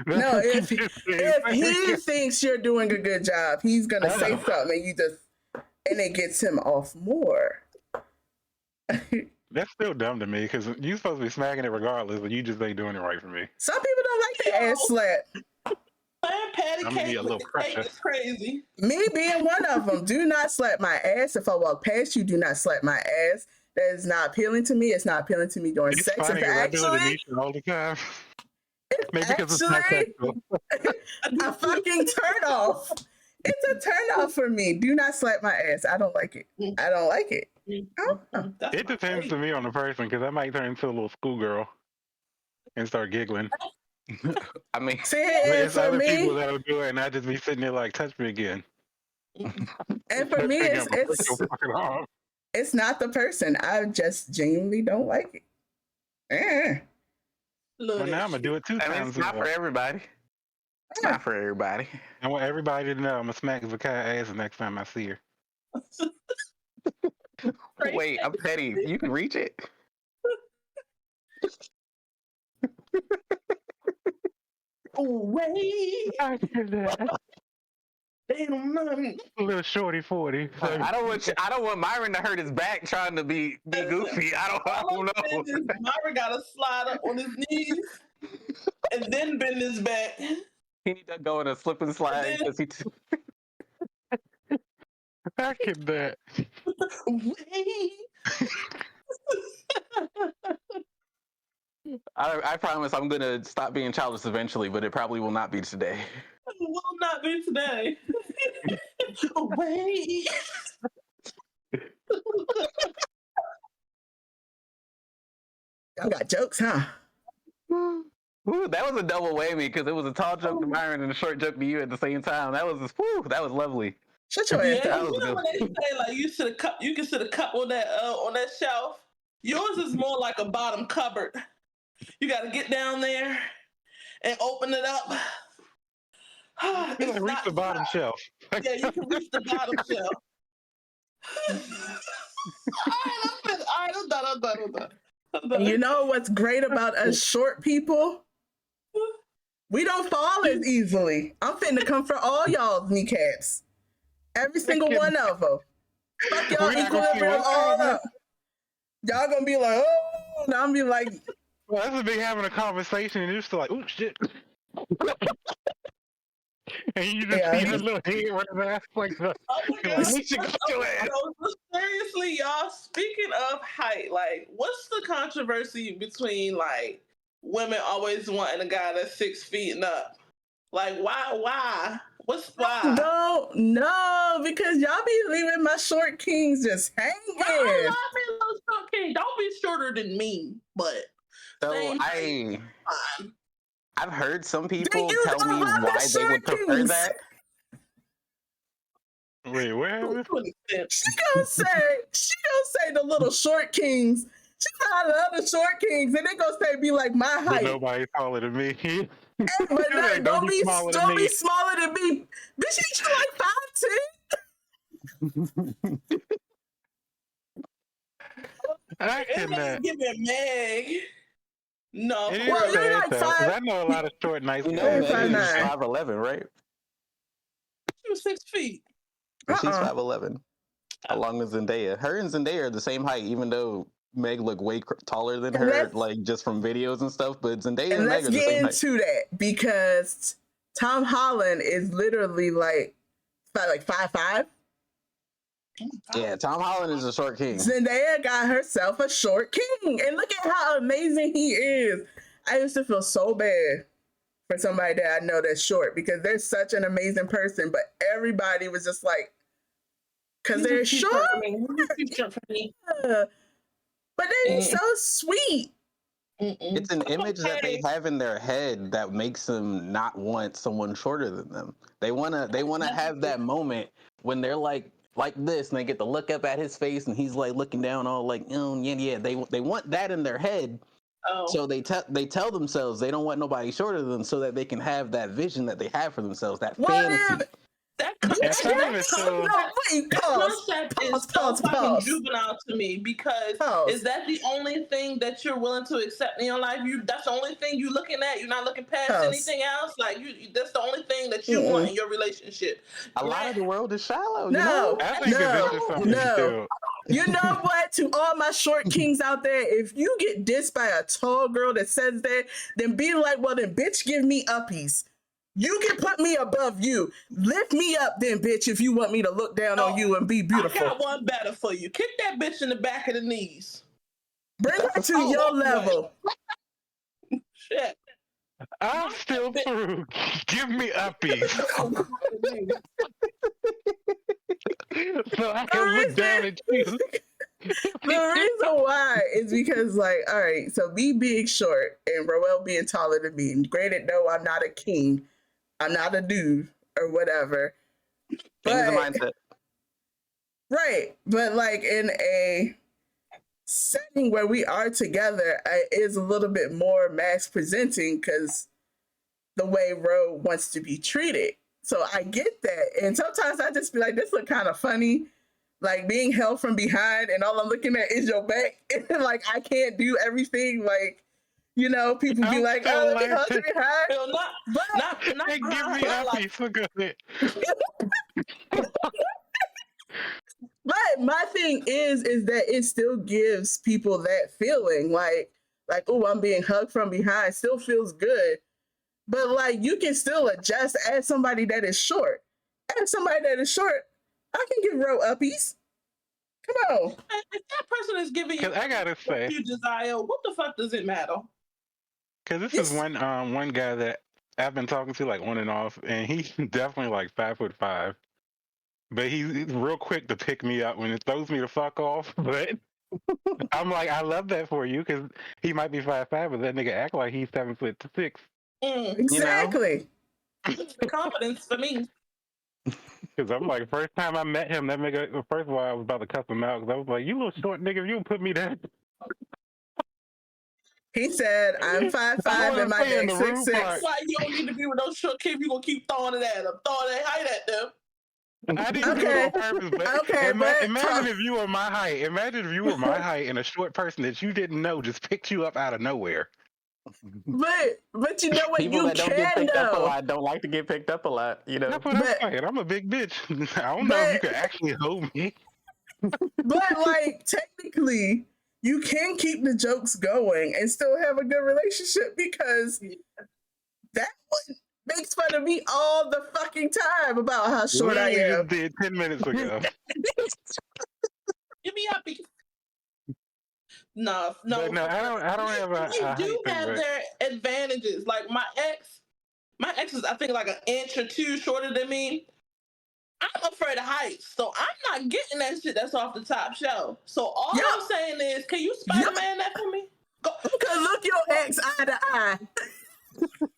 No, what you if just if he said. thinks you're doing a good job, he's gonna say Oh. something, and it gets him off more. That's still dumb to me because you're supposed to be smacking it regardless, but you just ain't doing it right for me. Some people don't like the ass slap. Playing patty I'm gonna be cake a with little the cake pressure. is crazy. Me being one of them. Do not slap my ass. If I walk past you, do not slap my ass. That is not appealing to me. It's not appealing to me during It's sex. funny It's because I do it to actually, Nisha all the time. it's Maybe because it's not actually sexual. a fucking turn off. It's a turn off for me. Do not slap my ass. I don't like it. I don't like it. Oh. It depends to me on the person because I might turn into a little schoolgirl and start giggling. I mean, See, But and it's for other people me, that'll do it, and I just be sitting there like, touch me again. and for me, it's not the person. I just genuinely don't like it. Well, now I'm gonna do it 2 I mean, times. it's not for everybody. It's not for everybody. I want everybody to know I'm gonna smack Zakai ass the next time I see her. Wait, I'm petty. You can reach it. Wait, I did that. they don't know me. A little shorty 40. So. I don't want Myron to hurt his back trying to be goofy. I don't know. Myra got to slide up on his knees and then bend his back. He need to go in a slip and slide because he. I can that. Wait. I promise I'm gonna stop being childish eventually, but it probably will not be today. It will not be today. Wait. Y'all got jokes, huh? Ooh, that was a double whammy because it was a tall joke to Myron and a short joke to you at the same time. That was that was lovely. Shut your ass Yeah, up. you know when they say like you can sit a cup on that shelf. Yours is more like a bottom cupboard. You got to get down there and open it up. You can reach the bottom shelf. Yeah, you can reach the bottom shelf. I'm done. You know what's great about us short people? We don't fall as easily. I'm finna come for all y'all's kneecaps. Every single one of them. Fuck y'all equilibrium all up. Y'all gonna be like, oh, and I'm be like, well, that's a big having a conversation and you're still like, oh shit. And you just see her little head running ass like that. Seriously, y'all, speaking of height, like, what's the controversy between, like, women always wanting a guy that's 6 feet and up? Like, why? What's why? No, because y'all be leaving my short kings just hanging. Don't be shorter than me, but so I've heard some people tell me why they would prefer that. Wait, where? She gonna say the little short kings. She got the other short kings, and they gonna say be like my height. But nobody's taller than me. But don't be smaller than me. Bitch, you like 5'10". I cannot. Give me a Meg. No, it is sad, like though, I know a lot of short, nice guys. Meg is 5'11", right? She was 6 feet. She's 5'11". Along with Zendaya. Her and Zendaya are the same height, even though Meg looked way taller than her, like just from videos and stuff. But Zendaya and Meg are the same height. Let's get into that because Tom Holland is literally like 5'5". Yeah, Tom Holland is a short king. Zendaya got herself a short king, and look at how amazing he is. I used to feel so bad for somebody that I know that's short because they're such an amazing person, but everybody was just like, because they're short. Yeah. But they're so sweet. It's an image that they have in their head that makes them not want someone shorter than them. They wanna have that moment when they're like this, and they get to look up at his face, and he's like looking down, all like, yeah. They want that in their head, Oh. So they tell themselves they don't want nobody shorter than them so that they can have that vision that they have for themselves, that fantasy. That concept is so fucking juvenile to me because is that the only thing that you're willing to accept in your life? That's the only thing you're looking at. You're not looking past anything else. Like that's the only thing that you want in your relationship. A lot of the world is shallow. No. You know what? To all my short kings out there, if you get dissed by a tall girl that says that, then be like, well, then bitch, give me uppies. You can put me above you. Lift me up then, bitch, if you want me to look down on you and be beautiful. I got one better for you. Kick that bitch in the back of the knees. Bring her to your level. Shit. I'm still through. Give me uppies. So I can look down at you. The reason why is because, like, all right, so me being short and Roel being taller than me, and granted, no, I'm not a king. I'm not a dude or whatever. But, mindset. Right. But like in a setting where we are together is a little bit more mass presenting because the way Ro wants to be treated. So I get that. And sometimes I just be like, this look kind of funny. Like being held from behind and all I'm looking at is your back. And like, I can't do everything. Like, you know, people be like, oh, let me hold you behind. Not give me uppies. Look at it. But my thing is that it still gives people that feeling like, oh, I'm being hugged from behind. Still feels good. But like, you can still adjust as somebody that is short. As somebody that is short, I can give Ro uppies. Come on. If that person is giving you I gotta say, what you desire, what the fuck does it matter? Because this is one guy that I've been talking to like on and off, and he's definitely like 5'5". But he's real quick to pick me up when it throws me the fuck off. But I'm like, I love that for you because he might be 5'5", but that nigga act like he's 7'6". Exactly. It's the confidence for me. Because I'm like, first time I met him, that nigga, first of all, I was about to cuss him out because I was like, you little short nigga, if you put me there. He said, I'm 5'5" and my neck's 6'6". That's why you don't need to be with those short kids. You're going to keep throwing it at them, throwing that height at them. I didn't do it on purpose, but imagine if you were my height. Imagine if you were my height and a short person that you didn't know just picked you up out of nowhere. But you know what? People you that don't get picked up a lot don't like to get picked up a lot, you know. That's what I'm saying. I'm a big bitch. I don't know if you can actually hold me. But like, technically, you can keep the jokes going and still have a good relationship because that one makes fun of me all the fucking time about how short I am. Just did 10 minutes ago. Give me happy. No, I don't have a. They do have their advantages. Like my ex is I think like an inch or two shorter than me. I'm afraid of heights, so I'm not getting that shit that's off the top shelf. So all I'm saying is, can you Spider-Man that for me? Go. Cause look your ex eye to eye.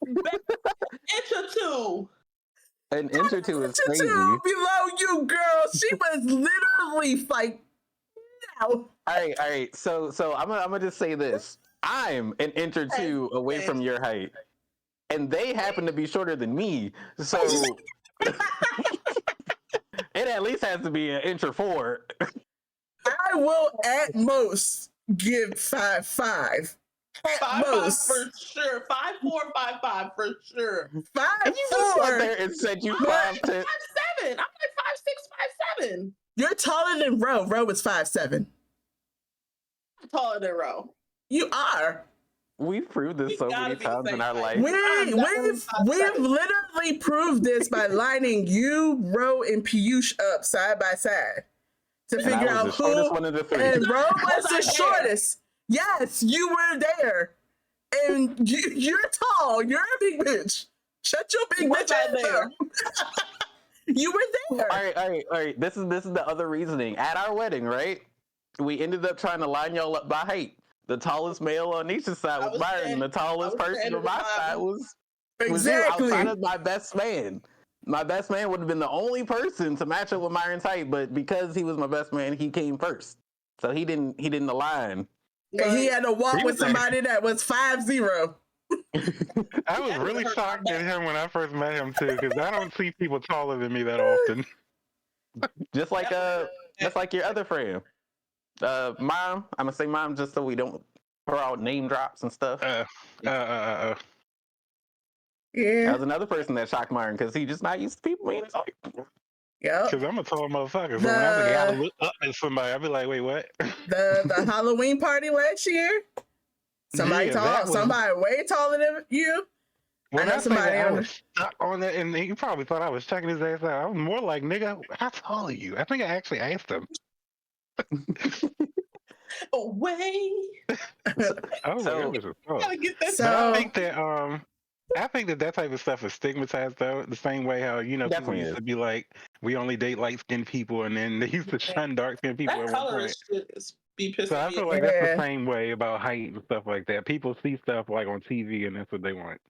Inch or two. An inch or two is crazy. Below you, girl. She was literally like, no. All right. So I'm gonna just say this: I'm an inch or two away from your height, and they happen to be shorter than me. So it at least has to be an inch or 4. I will at most give 5'5". At most. 5'5" for sure. 5'4", 5'5" for sure. 5'4". And you just sat there and said you 5'10". 5'7". I'm like 5'6", 5'7". You're taller than Ro. Ro is 5'7". I'm taller than Ro. You are. We've proved this so many times in our life. We've literally proved this by lining you, Ro, and Piyush up side by side to figure out who. One of the three. And Ro was the shortest. Yes, you were there, and you're tall. You're a big bitch. Shut your big bitch ass up. You were there. All right. This is the other reasoning. At our wedding, right? We ended up trying to line y'all up by height. The tallest male on Nisha's side was Byron, and the tallest person on my side was you, outside of my best man. My best man would have been the only person to match up with Myron's height, but because he was my best man, he came first. So he didn't align. And he had to walk with somebody that was 5'0". I was really shocked at him when I first met him too, because I don't see people taller than me that often. Just like your other friend, Mom. I'm gonna say Mom just so we don't throw out name drops and stuff. Yeah, that was another person that shocked Myron because he just not used to people being tall. Yeah, because I'm a tall motherfucker. So when I gotta look up at somebody, I'll be like, "Wait, what?" The Halloween party last year. Somebody somebody way taller than you. When I say that, I was stuck on that, and he probably thought I was checking his ass out. I was more like, "Nigga, how tall are you?" I think I actually asked him. Away. I think that type of stuff is stigmatized, though. The same way how people used to be like, "We only date light skinned people," and then they used to shun dark skinned people. That color shit is be pissing so I feel like that's the same way about height and stuff like that. People see stuff like on TV, and that's what they want.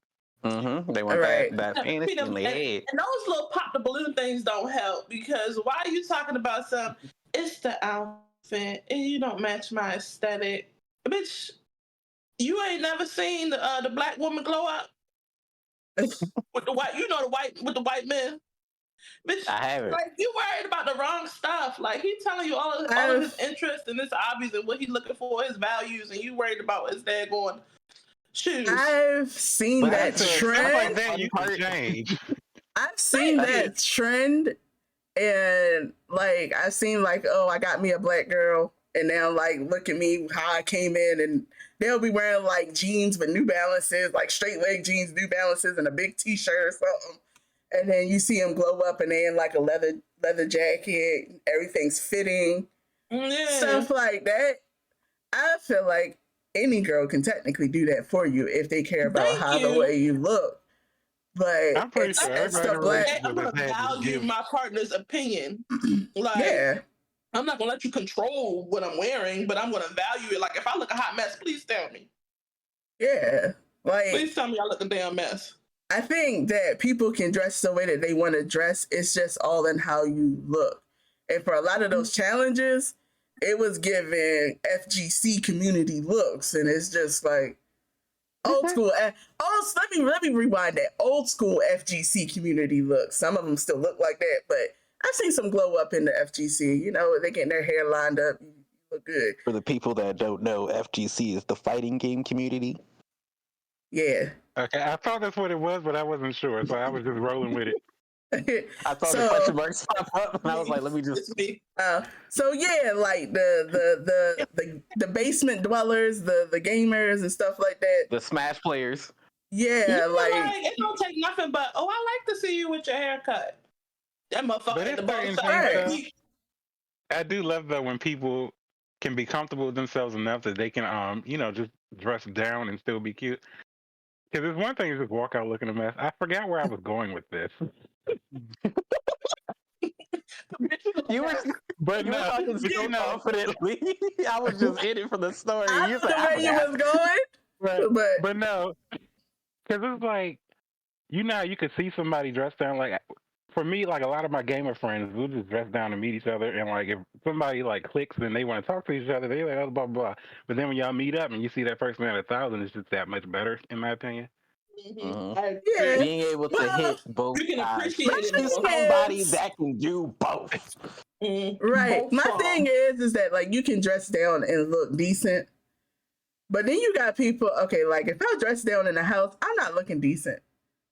Mm-hmm. They want that fantasy in their head. And those little pop the balloon things don't help, because why are you talking about something? It's the outfit, and you don't match my aesthetic, bitch. You ain't never seen the black woman glow up with the white, with the white men, bitch. I haven't. Like, you worried about the wrong stuff. Like, he telling you all of his interests, and it's obvious and what he's looking for, his values, and you worried about his daggone shoes. I've seen that trend. Like that, you can change. I've seen that trend, and like I've seen like, oh, I got me a black girl, and now like look at me how I came in, and they'll be wearing like jeans with New Balances, like straight leg jeans, New Balances, and a big T-shirt or something, and then you see them glow up, and they in like a leather jacket, everything's fitting, stuff like that. I feel like any girl can technically do that for you if they care about the way you look. But I'm pretty sure I'm gonna value my partner's opinion. Like, I'm not gonna let you control what I'm wearing, but I'm gonna value it. Like, if I look a hot mess, please tell me. Yeah, like, please tell me I look a damn mess. I think that people can dress the way that they want to dress. It's just all in how you look. And for a lot of those challenges, it was giving FGC community looks, and it's just like old school. Let me rewind that. Old school FGC community looks. Some of them still look like that, but I've seen some glow up in the FGC. You know, they getting their hair lined up. You look good. For the people that don't know, FGC is the fighting game community. Yeah. Okay, I thought that's what it was, but I wasn't sure, so I was just rolling with it. I thought the question marks pop up, and I was like, "Let me just." So yeah, like the basement dwellers, the gamers and stuff like that. The Smash players. Yeah, like it don't take nothing but I like to see you with your haircut. That motherfucker at the bottom. I do love though when people can be comfortable with themselves enough that they can just dress down and still be cute. Because it's one thing to just walk out looking a mess. I forgot where I was going with this. You were talking so confidently. I was just in it for the story. I know where you was going, but no, because it's like you could see somebody dressed down. Like for me, like a lot of my gamer friends, we'll just dress down and meet each other. And like if somebody like clicks and they want to talk to each other, they like oh, blah blah. But then when y'all meet up and you see that person at 1,000, it's just that much better, in my opinion. Mm-hmm. Being able to hit both sides. Somebody that can do both. Right. Both my thing is that like you can dress down and look decent, but then you got people. Okay, like if I dress down in the house, I'm not looking decent.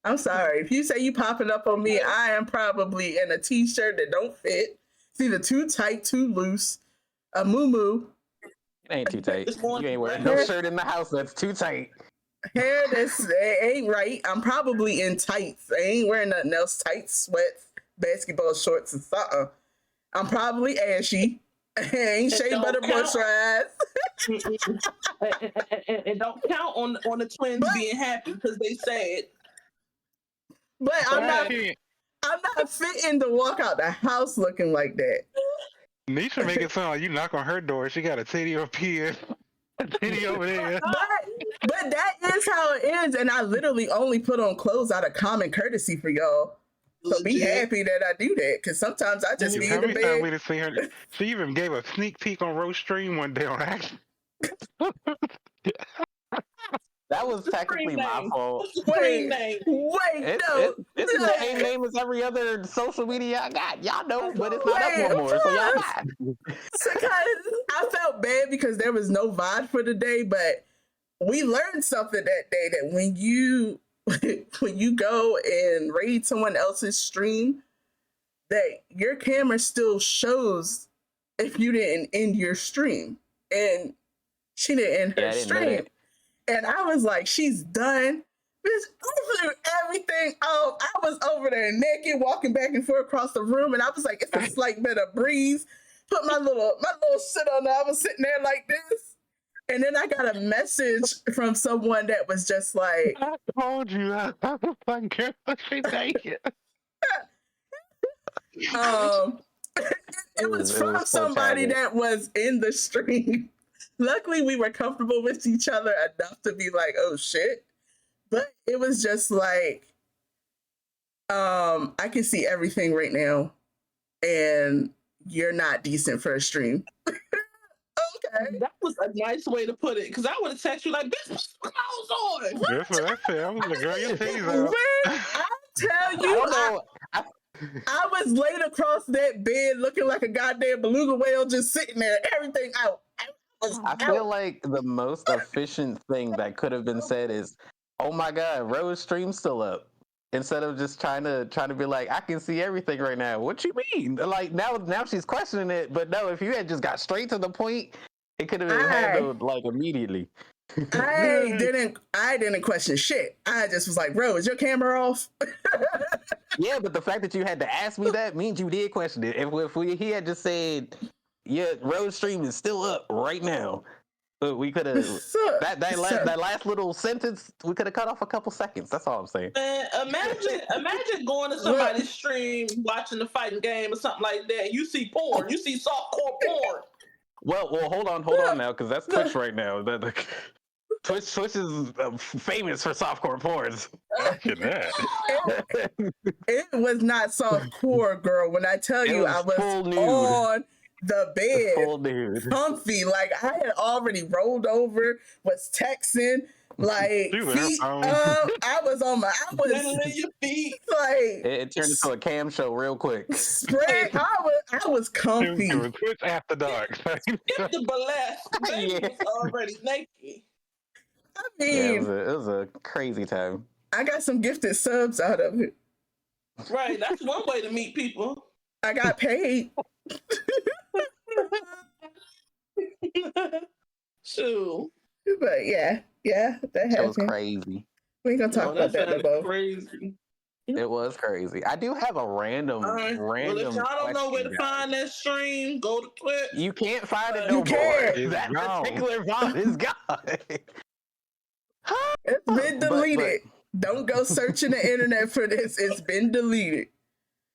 I'm sorry. If you say you popping up on me, I am probably in a T-shirt that don't fit. It's either too tight, too loose, a muumuu. It ain't too tight. You ain't wearing no shirt in the house that's too tight. Hair that's ain't right. I'm probably in tights. I ain't wearing nothing else. Tights, sweats, basketball shorts, and something. I'm probably ashy. Ain't shea butter moisturized. And don't count on the twins being happy because they said. But I'm not fitting to walk out the house looking like that. Nisha make it sound like you knock on her door. She got a titty up here. Titty over there. But that is how it is, and I literally only put on clothes out of common courtesy for y'all. So be happy that I do that, because sometimes I just be in the bed. She even gave a sneak peek on Roast Stream one day on action. That was technically my fault. Wait, no. It's the same name as every other social media I got. Y'all know, but it's not up no more, so y'all got. I felt bad because there was no VOD for the day, but we learned something that day that when you go and raid someone else's stream, that your camera still shows if you didn't end your stream. And she didn't end her stream. And I was like, she's done. Bitch, I blew everything off. I was over there naked, walking back and forth across the room, and I was like, it's a slight bit of breeze. Put my little shit on there. I was sitting there like this. And then I got a message from someone that was just like, I told you I was like, girl, she naked. It was from somebody that was in the stream. Luckily, we were comfortable with each other enough to be like, oh shit. But it was just like, I can see everything right now, and you're not decent for a stream. Okay. That was a nice way to put it, because I would have texted you like, bitch, put some clothes on. That's what I said. I was like, girl, your titties out. I'll tell you, I was laid across that bed looking like a goddamn beluga whale just sitting there, everything out. I feel like the most efficient thing that could have been said is, "Oh my God, Rose stream's still up." Instead of just trying to be like, "I can see everything right now." What you mean? Like now she's questioning it, but no, if you had just got straight to the point, it could have been handled like immediately. I didn't question shit. I just was like, "Bro, is your camera off?" Yeah, but the fact that you had to ask me that means you did question it. If he had just said, "Yeah, Rose stream is still up right now," we could have that last little sentence. We could have cut off a couple seconds. That's all I'm saying. Imagine going to somebody's stream, watching the fighting game or something like that. And you see porn. You see softcore porn. Well, hold on now, because that's Twitch right now. Twitch is famous for softcore porns. It was not softcore, girl. When I tell you, I was on the bed, comfy. Like I had already rolled over, was texting, like feet up. I was your feet. Like it turned into a cam show real quick. Spread. I was comfy. Twitch after dark. Skip the burlesque. Baby was already naked. I mean, it was a crazy time. I got some gifted subs out of it. Right, that's one way to meet people. I got paid. Shoot. But yeah, that happened. It was crazy. We ain't gonna talk about that no more. Crazy. It was crazy. I do have a random. Well, if y'all don't know where to find that stream, go to Twitch. You can't find it no more. That particular VOD is gone. It's been deleted. Don't go searching the internet for this. It's been deleted.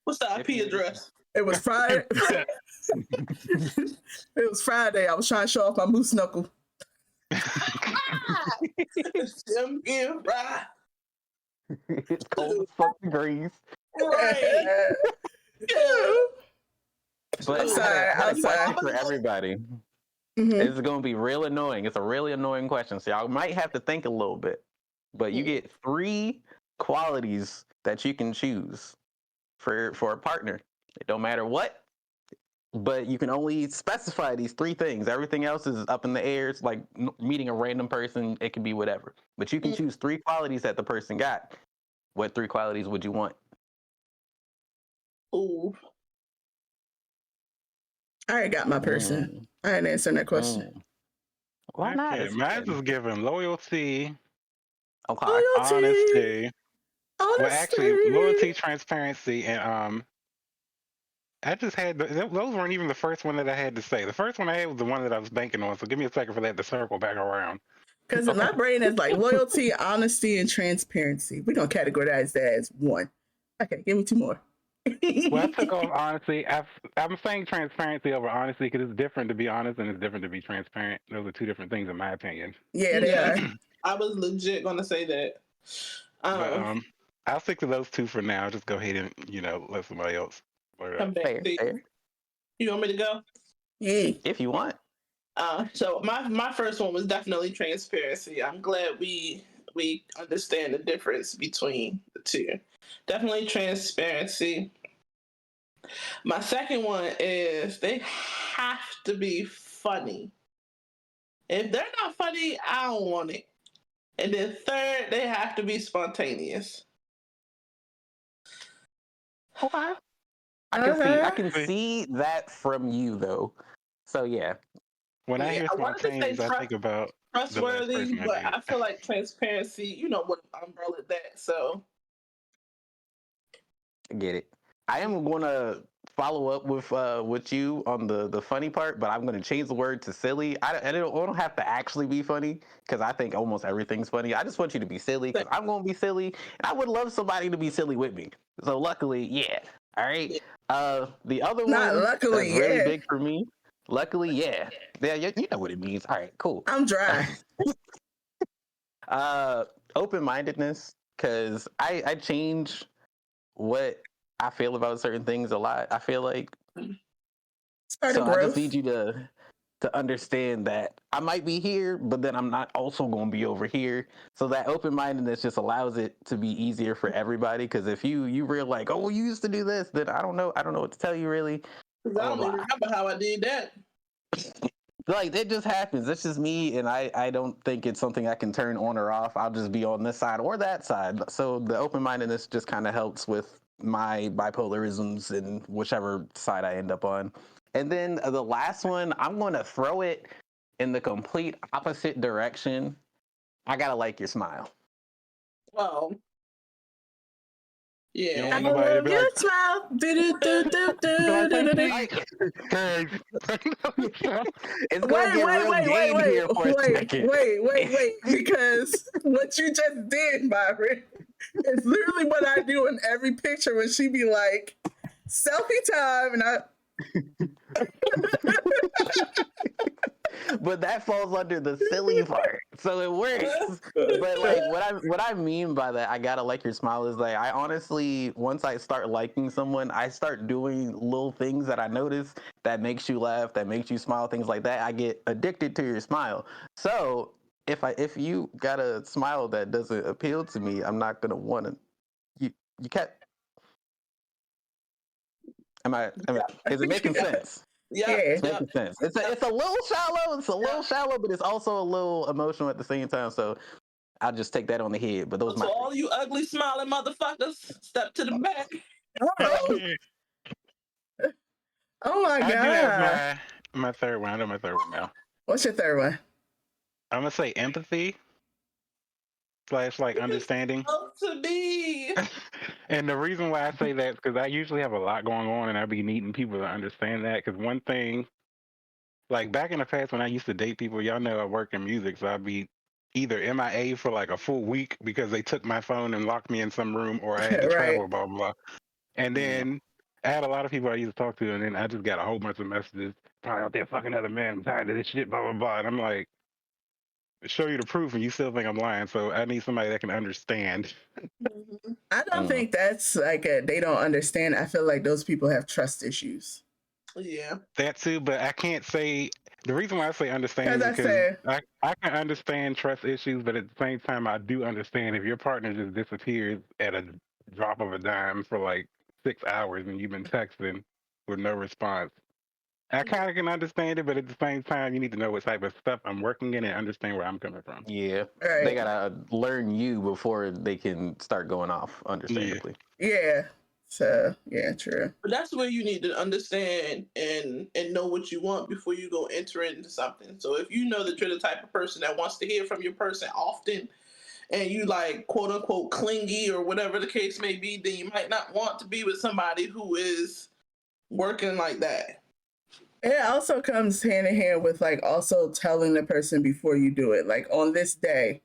What's the IP address? It was Friday. It was Friday. I was trying to show off my moose knuckle. It's cold as fuck degrees. Right. But outside for everybody. Mm-hmm. It's going to be real annoying. It's a really annoying question. So y'all might have to think a little bit. But you get 3 qualities that you can choose for a partner. It don't matter what, but you can only specify these 3 things. Everything else is up in the air. It's like meeting a random person. It could be whatever. But you can choose 3 qualities that the person got. What 3 qualities would you want? Ooh. I already got my person. I ain't answering that question. Why not? Mine's is given loyalty, honesty. Well, actually, loyalty, transparency, and I just had those weren't even the first one that I had to say. The first one I had was the one that I was banking on. So give me a second for that to circle back around. Because in my brain is like loyalty, honesty, and transparency. We're gonna categorize that as 1. Okay, give me 2 more. Well, I took off honesty. I'm saying transparency over honesty because it's different to be honest and it's different to be transparent. Those are 2 different things in my opinion. Yeah, they are. I was legit gonna say that. But, I'll stick to those 2 for now. Just go ahead and let somebody else. Come back. Fair. You want me to go? Yeah. If you want. So my first one was definitely transparency. I'm glad we understand the difference between the two. Definitely transparency. My second one is they have to be funny. If they're not funny, I don't want it. And then third, they have to be spontaneous. Okay. I can see that from you though. So yeah. When I hear spontaneous, I think about trustworthy, but I feel like transparency, you know what umbrella that, so I get it. I am gonna follow up with you on the funny part, but I'm gonna change the word to silly. I don't have to actually be funny because I think almost everything's funny. I just want you to be silly because I'm gonna be silly, and I would love somebody to be silly with me. So luckily, yeah. All right. The other one that's really big for me. Luckily, yeah. Yeah, you know what it means. All right, cool. I'm dry. Open-mindedness, because I change what I feel about certain things a lot. I feel like so I just need you to understand that I might be here, but then I'm not also going to be over here. So that open-mindedness just allows it to be easier for everybody. Because if you real like, oh, you used to do this, then I don't know what to tell you really. I don't even remember how I did that. Like it just happens. It's just me, and I don't think it's something I can turn on or off. I'll just be on this side or that side. So the open-mindedness just kind of helps with my bipolarisms and whichever side I end up on. And then the last one, I'm going to throw it in the complete opposite direction. I gotta like your smile. Oh. Yeah. I love your smile. It's gonna get real game here for a second. Wait, because what you just did, Byron, is literally what I do in every picture when she be like, selfie time, and I. But that falls under the silly part, so it works. But like what I mean by that, I gotta like your smile is like I honestly, once I start liking someone, I start doing little things that I notice that makes you laugh, that makes you smile, things like that. I get addicted to your smile. So if you got a smile that doesn't appeal to me, I'm not gonna want to. You can't. Is it making sense? Yeah, it's making sense. It's a little shallow. It's a little shallow, but it's also a little emotional at the same time. So I'll just take that on the head. But those so all you ugly smiling motherfuckers, step to the back. Oh my god! I do have my third one. I know my third one now. What's your third one? I'm gonna say empathy / like understanding. To me. And the reason why I say that is because I usually have a lot going on, and I be needing people to understand that. Because one thing, like back in the past when I used to date people, y'all know I work in music, so I'd be either MIA for like a full week because they took my phone and locked me in some room, or I had to travel, blah blah. And then I had a lot of people I used to talk to, and then I just got a whole bunch of messages, probably out there fucking other men, I'm tired of this shit, blah blah blah. And I'm like, show you the proof, and you still think I'm lying. So I need somebody that can understand. I don't think that's like they don't understand. I feel like those people have trust issues. Yeah, that too. But I can't say the reason why I say understand is because I can understand trust issues, but at the same time, I do understand if your partner just disappears at a drop of a dime for like 6 hours and you've been texting with no response. I kind of can understand it, but at the same time, you need to know what type of stuff I'm working in and understand where I'm coming from. Yeah, they gotta learn you before they can start going off. Understandably. Yeah. So yeah, true. But that's where you need to understand and know what you want before you go enter into something. So if you know that you're the type of person that wants to hear from your person often, and you like quote unquote clingy or whatever the case may be, then you might not want to be with somebody who is working like that. It also comes hand in hand with like also telling the person before you do it. Like on this day,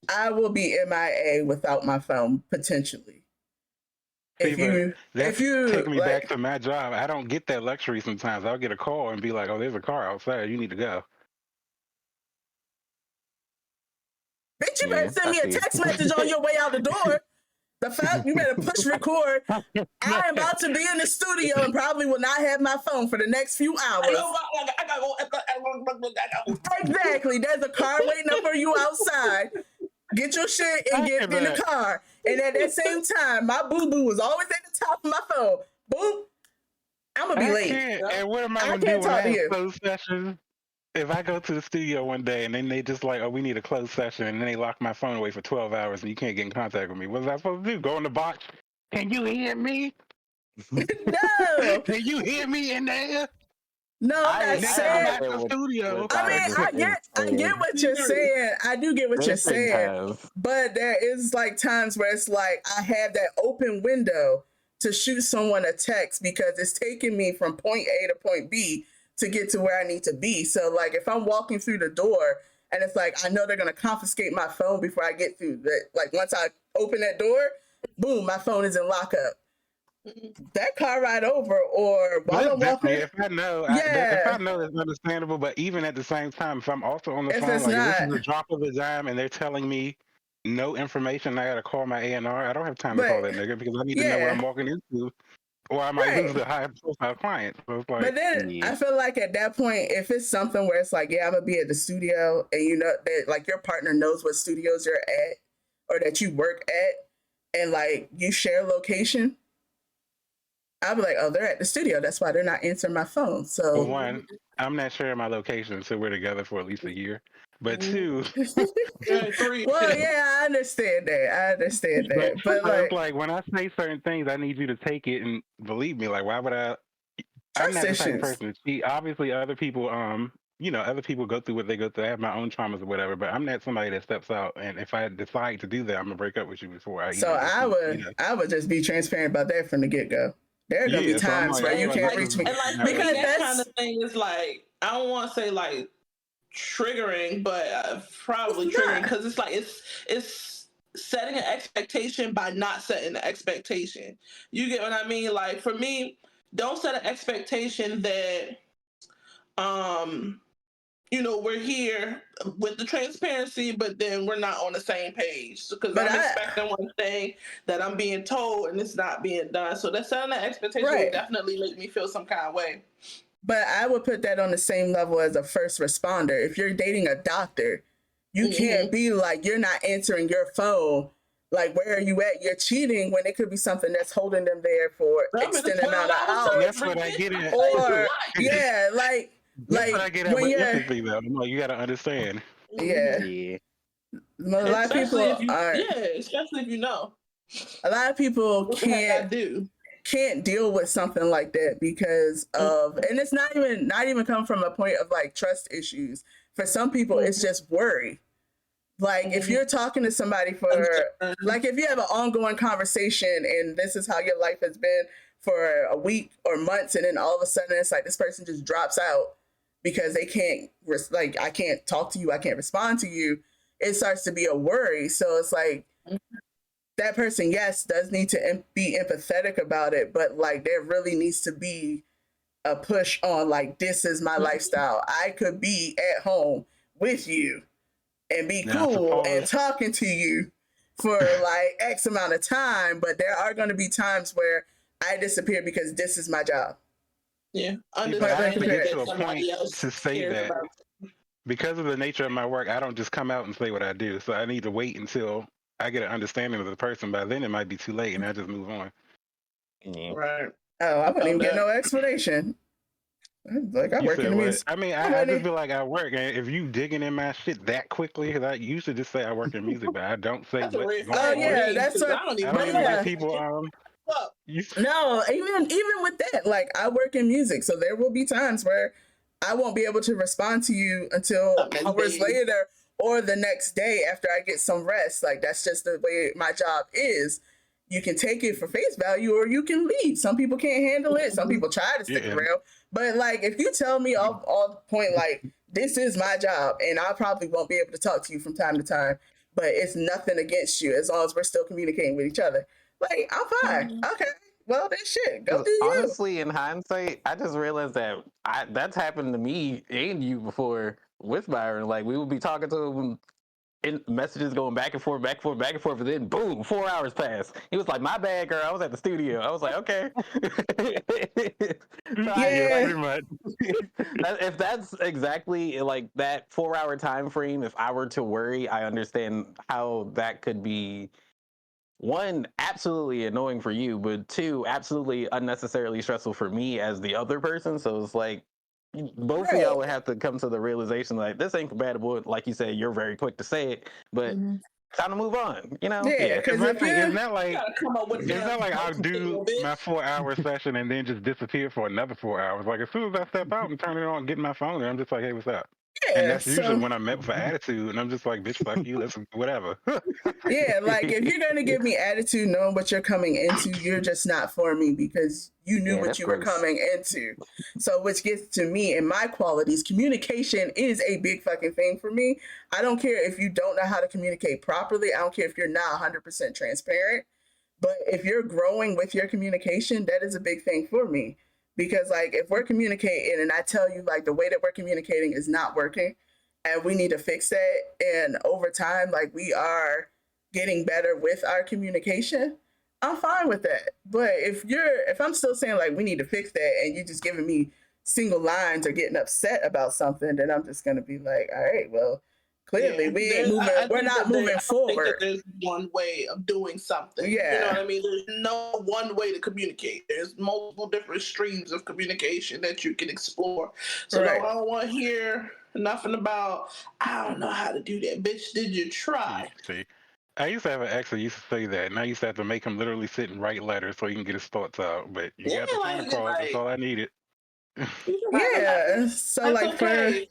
I will be MIA without my phone potentially. If you take me back to my job, I don't get that luxury sometimes. I'll get a call and be like, "Oh, there's a car outside. You need to go." Bitch, you better send me a text message on your way out the door. The fact you better push record. I am about to be in the studio and probably will not have my phone for the next few hours. I gotta go. Exactly. There's a car waiting up for you outside. Get your shit and get in the car. And at that same time, my boo-boo was always at the top of my phone. Boom. I'm going to be late. And what am I going to do when I have closed sessions? If I go to the studio one day and then they just like, oh, we need a closed session, and then they lock my phone away for 12 hours and you can't get in contact with me, what was I supposed to do? Go in the box? Can you hear me? No. Can you hear me in there? No, I'm not saying. At the studio. I get what you're saying. I do get what you're saying. But there is like times where it's like I have that open window to shoot someone a text because it's taking me from point A to point B to get to where I need to be. So like if I'm walking through the door and it's like I know they're gonna confiscate my phone before I get through the like once I open that door, boom, my phone is in lockup. That car ride over or while I'm walking. If I know it's understandable, but even at the same time, if I'm also on the phone, like this is a drop of a dime and they're telling me no information, I gotta call my A&R. I don't have time to call that nigga because I need to know what I'm walking into. Or I might lose the high profile client. So it's like, but then I feel like at that point, if it's something where it's like, yeah, I'm gonna be at the studio, and you know that like your partner knows what studios you're at or that you work at, and like you share location, I'll be like, oh, they're at the studio. That's why they're not answering my phone. So well, one, I'm not sharing my location until we're together for at least a year. But two, well, yeah, I understand that. But like when I say certain things, I need you to take it and believe me. Like, why would I? I'm not the type of person to cheat. Obviously, other people, other people go through what they go through. I have my own traumas or whatever. But I'm not somebody that steps out. And if I decide to do that, I'm gonna break up with you before I. So I would just be transparent about that from the get go. There are gonna be times where you can't reach me, and because that kind of thing is like I don't want to say like triggering, but probably triggering because it's like it's setting an expectation by not setting the expectation. You get what I mean? Like for me, don't set an expectation that we're here with the transparency, but then we're not on the same page because I'm expecting one thing that I'm being told and it's not being done. So that setting that expectation will definitely make me feel some kind of way. But I would put that on the same level as a first responder. If you're dating a doctor, you can't be like, you're not answering your phone. Like, where are you at? You're cheating when it could be something that's holding them there for extended amount of hours. That's what I get at. Or, like that's what I get at with empathy, though. Like, you got to understand. Yeah. A lot of people especially if you know. A lot of people can't deal with something like that because of, and it's not even come from a point of like trust issues. For some people, it's just worry. Like if you're talking to somebody for, like if you have an ongoing conversation and this is how your life has been for a week or months, and then all of a sudden it's like this person just drops out because they can't, like I can't talk to you, I can't respond to you. It starts to be a worry. So it's like, that person, yes, does need to be empathetic about it, but like there really needs to be a push on like, this is my lifestyle. I could be at home with you and be cool and talking to you for like X amount of time, but there are going to be times where I disappear because this is my job. Yeah, I have to get to a point to say that because of the nature of my work, I don't just come out and say what I do. So I need to wait until I get an understanding of the person. By then, it might be too late, and I just move on. Right. Oh, I wouldn't even get no explanation. Like I work in the music. I mean, I just feel like I work, and if you digging in my shit that quickly, because I used to just say I work in music, but I don't say what. Oh yeah, that's what. I don't even let people. No, even with that, like I work in music, so there will be times where I won't be able to respond to you until hours later or the next day after I get some rest. Like that's just the way my job is. You can take it for face value or you can leave. Some people can't handle it. Some people try to stick around. But like if you tell me all point like this is my job and I probably won't be able to talk to you from time to time, but it's nothing against you as long as we're still communicating with each other. Like I'm fine. Okay. Well, then shit, go do you. Honestly, in hindsight, I just realized that that's happened to me and you before with Byron. Like we would be talking to him messages going back and forth, back and forth, back and forth, and then boom, 4 hours passed. He was like, "My bad, girl. I was at the studio." I was like, "Okay." Pretty much. If that's exactly like that 4 hour time frame, if I were to worry, I understand how that could be, one, absolutely annoying for you, but two, absolutely unnecessarily stressful for me as the other person. So it's like both of y'all would have to come to the realization like this ain't compatible. Like you said, you're very quick to say it, but time to move on. You know? Yeah, because it's not like I'll I'll do my 4 hour session and then just disappear for another 4 hours. Like as soon as I step out and turn it on, get my phone, and I'm just like, "Hey, what's up?" And that's usually when I'm met for attitude, and I'm just like, "Bitch, fuck you, listen, whatever." Yeah, like if you're gonna give me attitude, knowing what you're coming into, you're just not for me because you knew what you were coming into. So, which gets to me and my qualities. Communication is a big fucking thing for me. I don't care if you don't know how to communicate properly. I don't care if you're not 100% transparent. But if you're growing with your communication, that is a big thing for me. Because like if we're communicating and I tell you like the way that we're communicating is not working and we need to fix that, and over time like we are getting better with our communication, I'm fine with that. But if I'm still saying like we need to fix that and you're just giving me single lines or getting upset about something, then I'm just gonna be like, all right, well, clearly we ain't moving. We're not moving forward. I think that there's one way of doing something. Yeah. You know what I mean? There's no one way to communicate. There's multiple different streams of communication that you can explore. So no, I don't want to hear nothing about, I don't know how to do that. Bitch, did you try? See, I used to have an ex that used to say that, and I used to have to make him literally sit and write letters so he can get his thoughts out. But you got the phone calls, that's all I needed. Yeah. So like okay.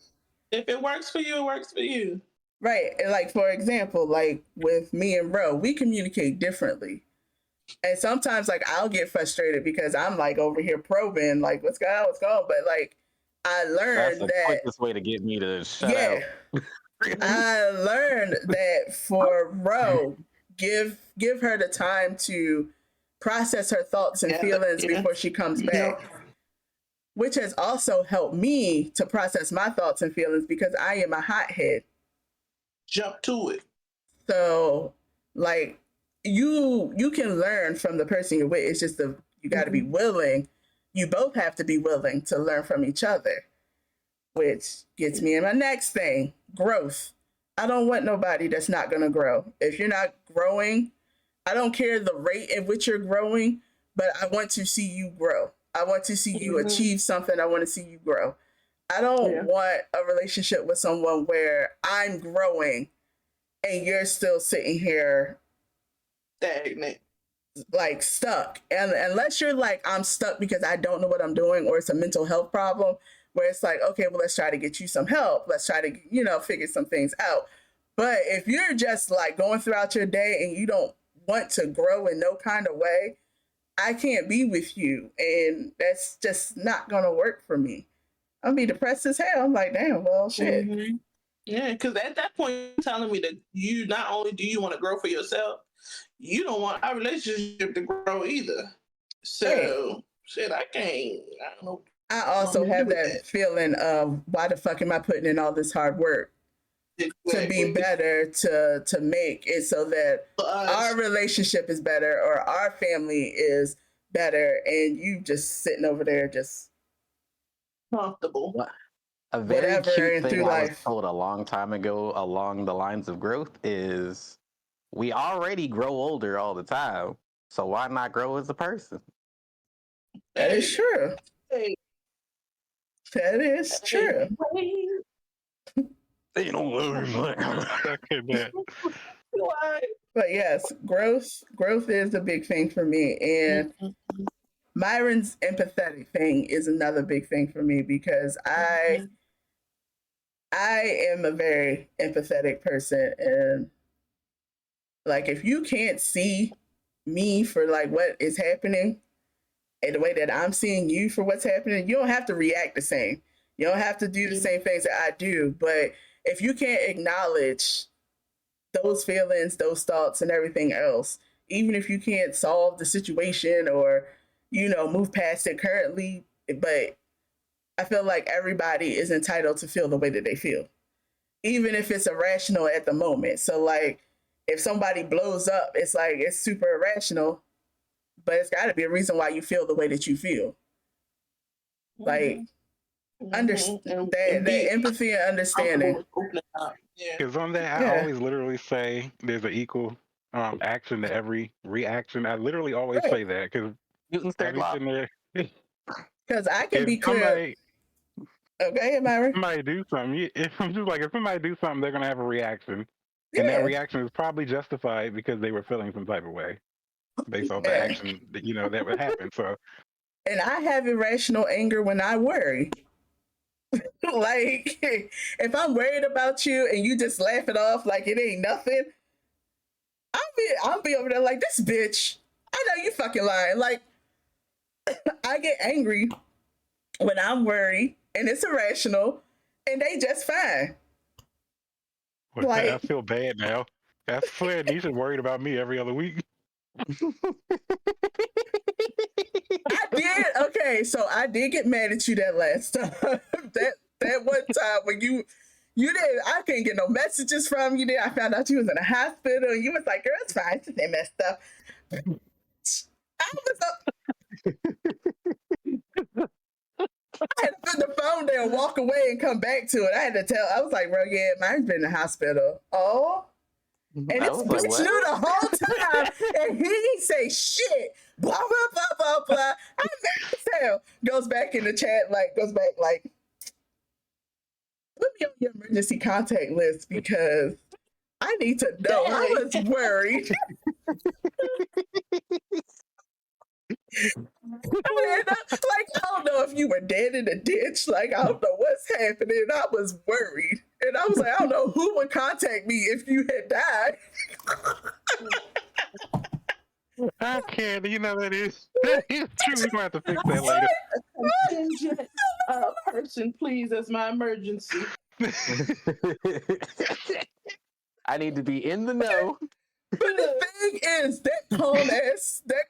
If it works for you, it works for you. Right. And like, for example, like with me and Ro, we communicate differently. And sometimes like I'll get frustrated because I'm like over here probing, like, what's going on? But like I learned that's the quickest way to get me to shut out. I learned that for Ro, give her the time to process her thoughts and feelings before she comes back. Which has also helped me to process my thoughts and feelings because I am a hothead. Jump to it. So, like, you can learn from the person you're with. It's just you got to be willing. You both have to be willing to learn from each other, which gets me in my next thing, growth. I don't want nobody that's not going to grow. If you're not growing, I don't care the rate at which you're growing, but I want to see you grow. I want to see you achieve something. I want to see you grow. I don't want a relationship with someone where I'm growing and you're still sitting here stagnant, like stuck. And unless you're like, I'm stuck because I don't know what I'm doing, or it's a mental health problem where it's like, okay, well, let's try to get you some help. Let's try to, figure some things out. But if you're just like going throughout your day and you don't want to grow in no kind of way, I can't be with you. And that's just not going to work for me. I'll be depressed as hell. I'm like, damn, well, shit. Mm-hmm. Yeah, because at that point, you're telling me that you not only do you want to grow for yourself, you don't want our relationship to grow either. So, shit, I don't know. I also have that feeling of why the fuck am I putting in all this hard work to be better, to make it so that our relationship is better or our family is better, and you just sitting over there just comfortable. A very cute thing I was told a long time ago along the lines of growth is we already grow older all the time, so why not grow as a person? That is true. That is true. They don't love But yes, growth is a big thing for me. And Myron's empathetic thing is another big thing for me because I am a very empathetic person, and like if you can't see me for like what is happening and the way that I'm seeing you for what's happening, you don't have to react the same. You don't have to do the same things that I do. But if you can't acknowledge those feelings, those thoughts, and everything else, even if you can't solve the situation or, move past it currently, but I feel like everybody is entitled to feel the way that they feel. even if it's irrational at the moment. So like if somebody blows up, it's like it's super irrational, but it's got to be a reason why you feel the way that you feel. Like that empathy and understanding. Because on that, I always literally say there's an equal action to every reaction. I literally always say that because Newton's third law. Because I can be clear. Okay, Myron. Somebody do something. If I'm just like, if somebody do something, they're gonna have a reaction, and that reaction is probably justified because they were feeling some type of way based on the action that that would happen. So, and I have irrational anger when I worry. Like if I'm worried about you and you just laugh it off like it ain't nothing, I'll be over there like, this bitch, I know you fucking lying. Like I get angry when I'm worried and it's irrational and they just fine. Well, like, I feel bad now. I swear Nisha's worried about me every other week. I did. Okay, so I did get mad at you that last time. that one time when you didn't, I couldn't get no messages from you. Then I found out you was in a hospital and you was like, girl, it's fine. She didn't messed up. I had to put the phone there and walk away and come back to it. I had to tell. I was like, bro, yeah, mine's been in the hospital. Oh. And this bitch knew the whole time, and he didn't say shit. Blah blah blah blah blah. I mad as hell. Goes back in the chat, goes back put me on your emergency contact list because I need to know. I was worried. I don't know if you were dead in a ditch. Like, I don't know what's happening. I was worried. And I was like, I don't know who would contact me if you had died. I can't. That is true. We're going to have to fix that later. A contingent person, please, as my emergency. I need to be in the know. But the thing is, that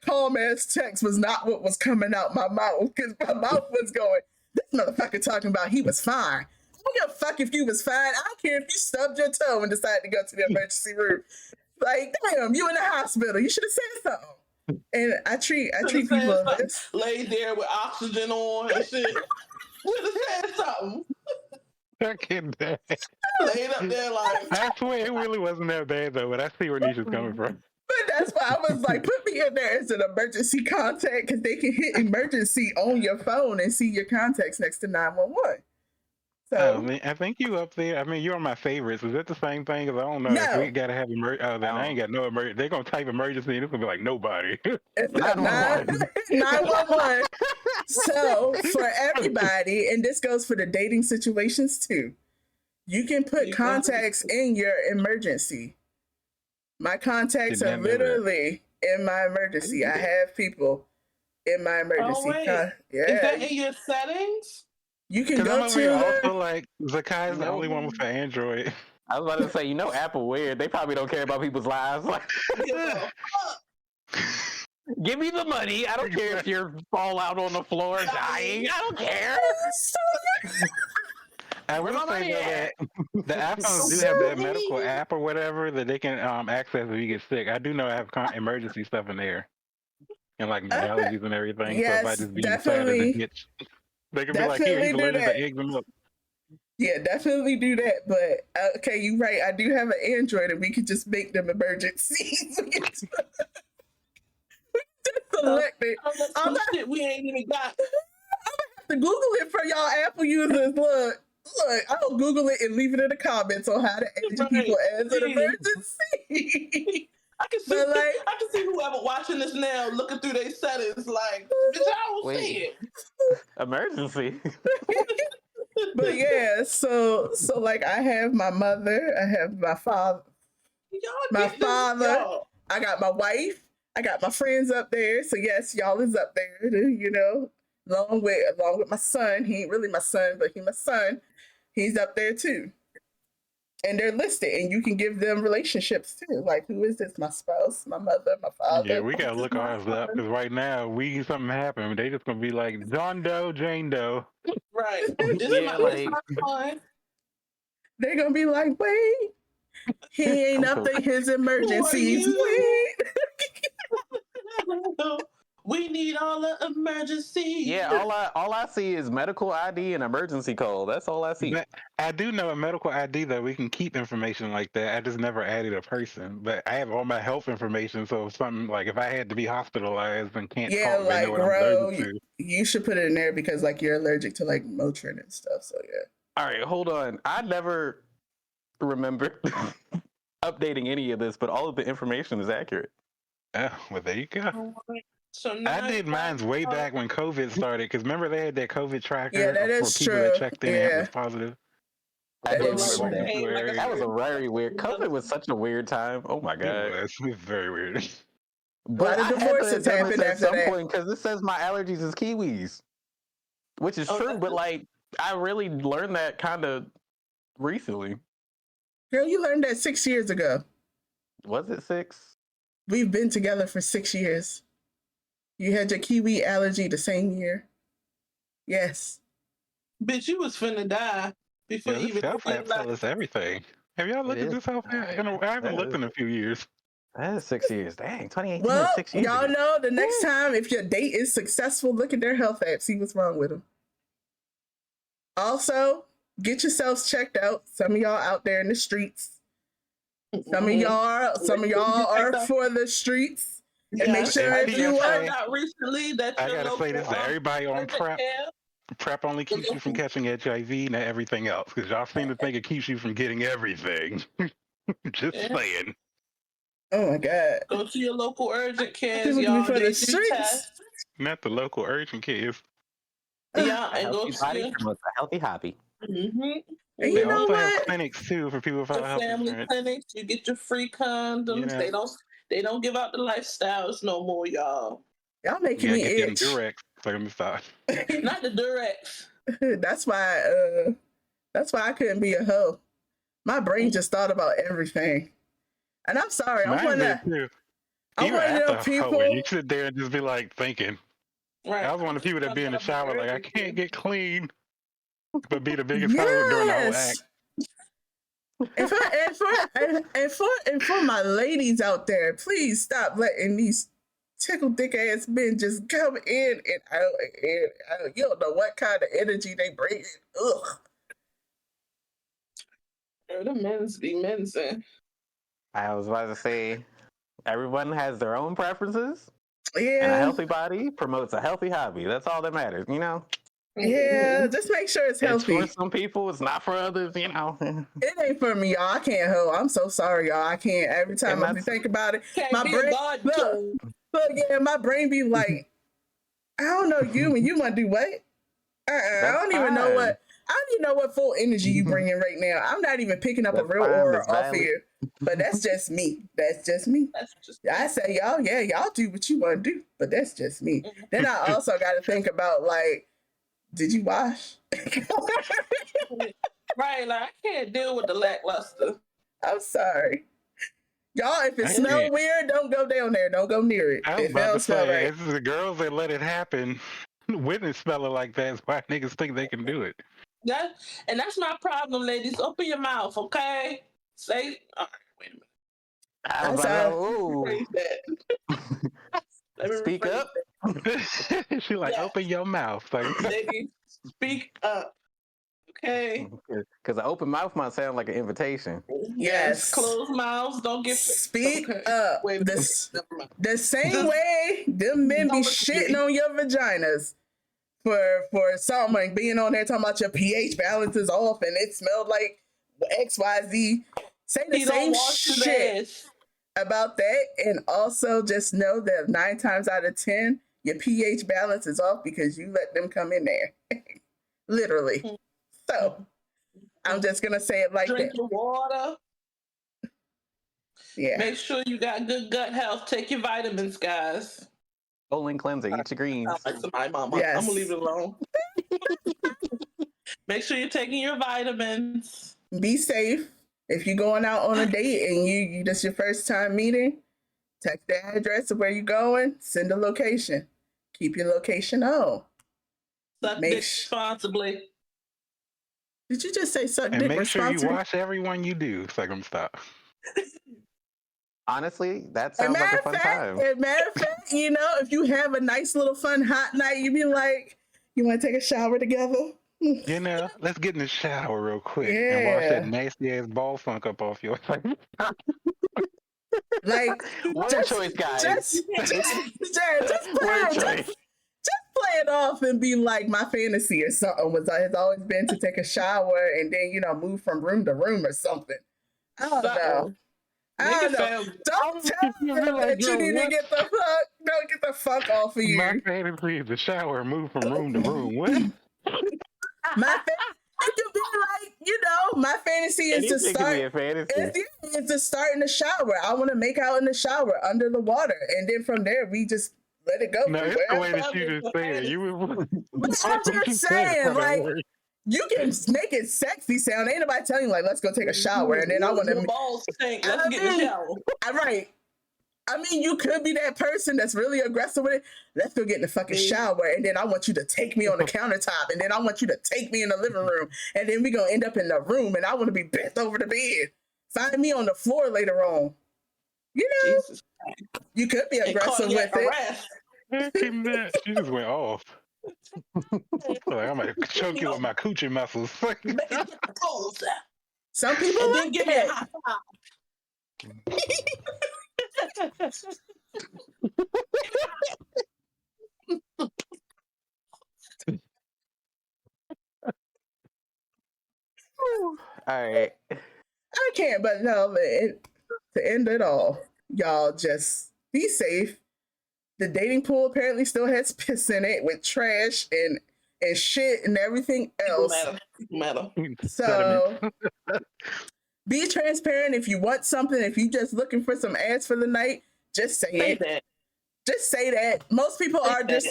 calm ass text was not what was coming out my mouth, because my mouth was going, this motherfucker talking about he was fine. I don't give a fuck if you was fine. I don't care if you stubbed your toe and decided to go to the emergency room. Like, damn, you in the hospital. You should have said something. And I treat people laid there with oxygen on and shit. Should have said something. I can't die. Laid up there like. I swear it really wasn't that bad though, but I see where Nisha's coming from. But that's why I was like, put me in there as an emergency contact because they can hit emergency on your phone and see your contacts next to 911. So I think you up there. I mean, you're on my favorites. Is that the same thing? Because I don't know. If we gotta have then I ain't got no emergency. They're gonna type emergency and it's gonna be like nobody. It's 911. So for everybody, and this goes for the dating situations too, you can put contacts in your emergency. My contacts are literally in my emergency. I have people in my emergency. Is that in your settings? You can go to also like Zakai's the only one with an Android. I was about to say, Apple weird. They probably don't care about people's lives. Like, give me the money. I don't care if you fall out on the floor dying. I don't care. I will say that the iPhones do have that medical app or whatever that they can access if you get sick. I do know I have emergency stuff in there. And like allergies and everything. Yes, so if I just be inside of the ditch, they can be like, here, he's allergic to eggs and milk. Yeah, definitely do that. But okay, you're right. I do have an Android and we could just make them emergencies. We just select it. Shit we ain't even got. I'm gonna have to Google it for y'all Apple users. Look, I'll Google it and leave it in the comments on how to add people as an emergency. I can see whoever watching this now looking through their settings like, bitch, I don't see it. Emergency. But yeah, so like I have my mother, I have my father, I got my wife, I got my friends up there. So yes, y'all is up there, along with my son. He ain't really my son, but he's my son. He's up there too. And they're listed, and you can give them relationships too. Like, who is this? My spouse, my mother, my father. Yeah, we gotta look ours up because right now, something happen, they just gonna be like John Doe, Jane Doe. Right. They're gonna be like, wait, he ain't update his emergencies. Wait. We need all the emergencies. Yeah, all I see is medical ID and emergency call. That's all I see. But I do know a medical ID that we can keep information like that. I just never added a person, but I have all my health information. So if something like if I had to be hospitalized and can't talk, they know what I'm allergic to. You should put it in there because like you're allergic to like Motrin and stuff. So yeah. All right, hold on. I never remember updating any of this, but all of the information is accurate. Oh, well, there you go. So I did mine's way back when COVID started, because remember they had that COVID tracker that for is people true. that checked in and it was positive. I did is remember true. that was a very weird. COVID was such a weird time. Oh my god, it was very weird. But a lot of divorces happened at after some that. point because it says my allergies is kiwis, which is true. But like, I really learned that kind of recently. Girl, you learned that 6 years ago. Was it 6? We've been together for 6 years. You had your kiwi allergy the same year. Yes. Bitch, you was finna die before you even Health app tell us everything. Have y'all looked at this health app? I haven't looked in a few years. That is 6 years. Dang, 2018 well, is 6 years. Y'all know the next time if your date is successful, look at their health app, see what's wrong with them. Also, get yourselves checked out. Some of y'all out there in the streets. Some of y'all are for the streets. And make sure if you found out recently that I gotta say this to everybody on PrEP. PrEP only keeps you from catching HIV, not everything else. Because y'all seem to think it keeps you from getting everything. Just saying. Oh my god. Go to your local urgent cares, y'all. For the streets. Not the local urgent cares. Yeah, and go to a healthy hobby. Mm-hmm. And they also have clinics too for people without health family insurance. clinics. You get your free condoms. Yeah. They don't give out the lifestyles no more, y'all. Y'all making me itch. Durex. So let me stop. Not the Durex. That's why I couldn't be a hoe. My brain just thought about everything. And I'm sorry. I'm one of those people. You sit there and just be like thinking. Right. I was one of the people that be in the shower like I can't get clean, but be the biggest hoe during the whole act. And for my ladies out there, please stop letting these tickle dick ass men just come in and out. You don't know what kind of energy they bring in. Ugh. The men's be men's. I was about to say, everyone has their own preferences. Yeah. And a healthy body promotes a healthy hobby. That's all that matters, you know? Yeah, just make sure it's healthy. It's for some people, it's not for others, you know. It ain't for me, y'all. I can't hoe. I'm so sorry, y'all. I can't. Every time I think about it, my brain my brain be like, I don't know you, and you want to do what? I don't even know what full energy you bring in right now. I'm not even picking up a real aura off here. But that's just me. I say y'all do what you want to do, but that's just me. Then I also got to think about like, did you wash? Right, like I can't deal with the lackluster. I'm sorry. Y'all, if it smells weird, don't go down there. Don't go near it. I was about to say, it's the girls that let it happen. When it smelling like that, is why niggas think they can do it. And that's my problem, ladies. Open your mouth, okay? Say, all right, wait a minute. Speak up. She like, open your mouth. Like, ladies, speak up. Okay. Because an open mouth might sound like an invitation. Yes. Closed mouths don't get. Speak up. The same way them men be shitting on your vaginas for something like being on there talking about your pH balance is off and it smelled like XYZ. Say the same shit about that, and also just know that 9 times out of 10 your pH balance is off because you let them come in there. Literally. So I'm just gonna say it like that. Drink your water. Yeah. Make sure you got good gut health. Take your vitamins, guys. Colon cleanser, eat your greens. Like mama. Yes. I'm gonna leave it alone. Make sure you're taking your vitamins. Be safe. If you're going out on a date and you just your first time meeting, text the address of where you're going, send a location. Keep your location on. Suck dick responsibly. Did you just say suck And dick make sure you responsibly? wash everyone you do. So I'm gonna stop. Honestly, that sounds like a fun time. As a matter of fact, you know, if you have a nice little fun hot night, you be like, you want to take a shower together? You know, let's get in the shower real quick and wash that nasty ass ball funk up off your face. Like, what a choice, guys. Just play it off and be like, my fantasy or something has always been to take a shower and then, you know, move from room to room or something. I don't know. Don't tell me that you need to get the fuck off of you. My fantasy is the shower, move from room to room. What? It could be like, you know, my fantasy is to start. It's to start in the shower. I want to make out in the shower under the water, and then from there we just let it go. No, it's the way that you just said. I'm just saying, like, you can make it sexy sound. Ain't nobody telling you like, let's go take a shower, and then I want to. Balls stink. Let's get in the shower. Right. I mean, you could be that person that's really aggressive with it. Let's go get in the fucking shower, and then I want you to take me on the countertop, and then I want you to take me in the living room, and then we're gonna end up in the room, and I want to be bent over the bed. Find me on the floor later on. You know, Jesus. You could be aggressive with it. She just went off. Like, I'm gonna choke you with my coochie muscles. Some people and like then give me a high five. All right. I can't, but no, to end it all, y'all just be safe. The dating pool apparently still has piss in it with trash and shit and everything else. Matter. So be transparent. If you want something, if you just looking for some ass for the night, just say it. That. Just say that. Most people are just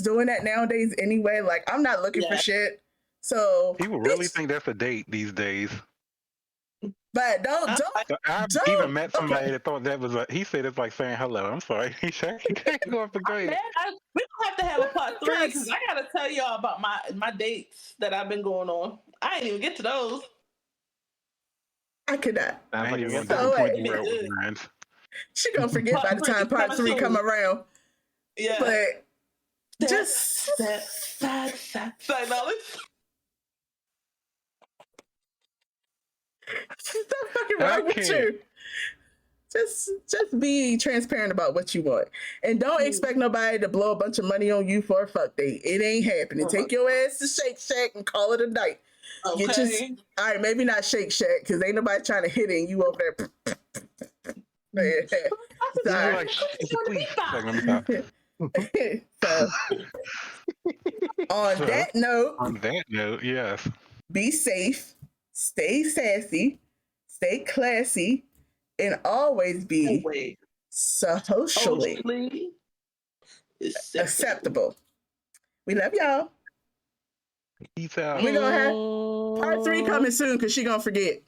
doing that nowadays anyway. Like, I'm not looking for shit. So people really think that's a date these days. But don't. I've even met somebody that thought that was he said it's like saying hello. I'm sorry. He can't go off the grade. We don't have to have a part 3 because I gotta tell y'all about my dates that I've been going on. I ain't even get to those. I could not. She gonna forget by the time part 3 come around. Yeah. But just sad knowledge. She's not fucking wrong with you. Just be transparent about what you want. And don't expect nobody to blow a bunch of money on you for a fuck date. It ain't happening. Take your ass to Shake Shack and call it a night. Okay. All right, maybe not Shake Shack, because ain't nobody trying to hit it and you over there. Sorry. So, on that note, yes. Be safe, stay sassy, stay classy, and always be socially acceptable. We love y'all. Peace out. We're gonna have part 3 coming soon because she's gonna forget.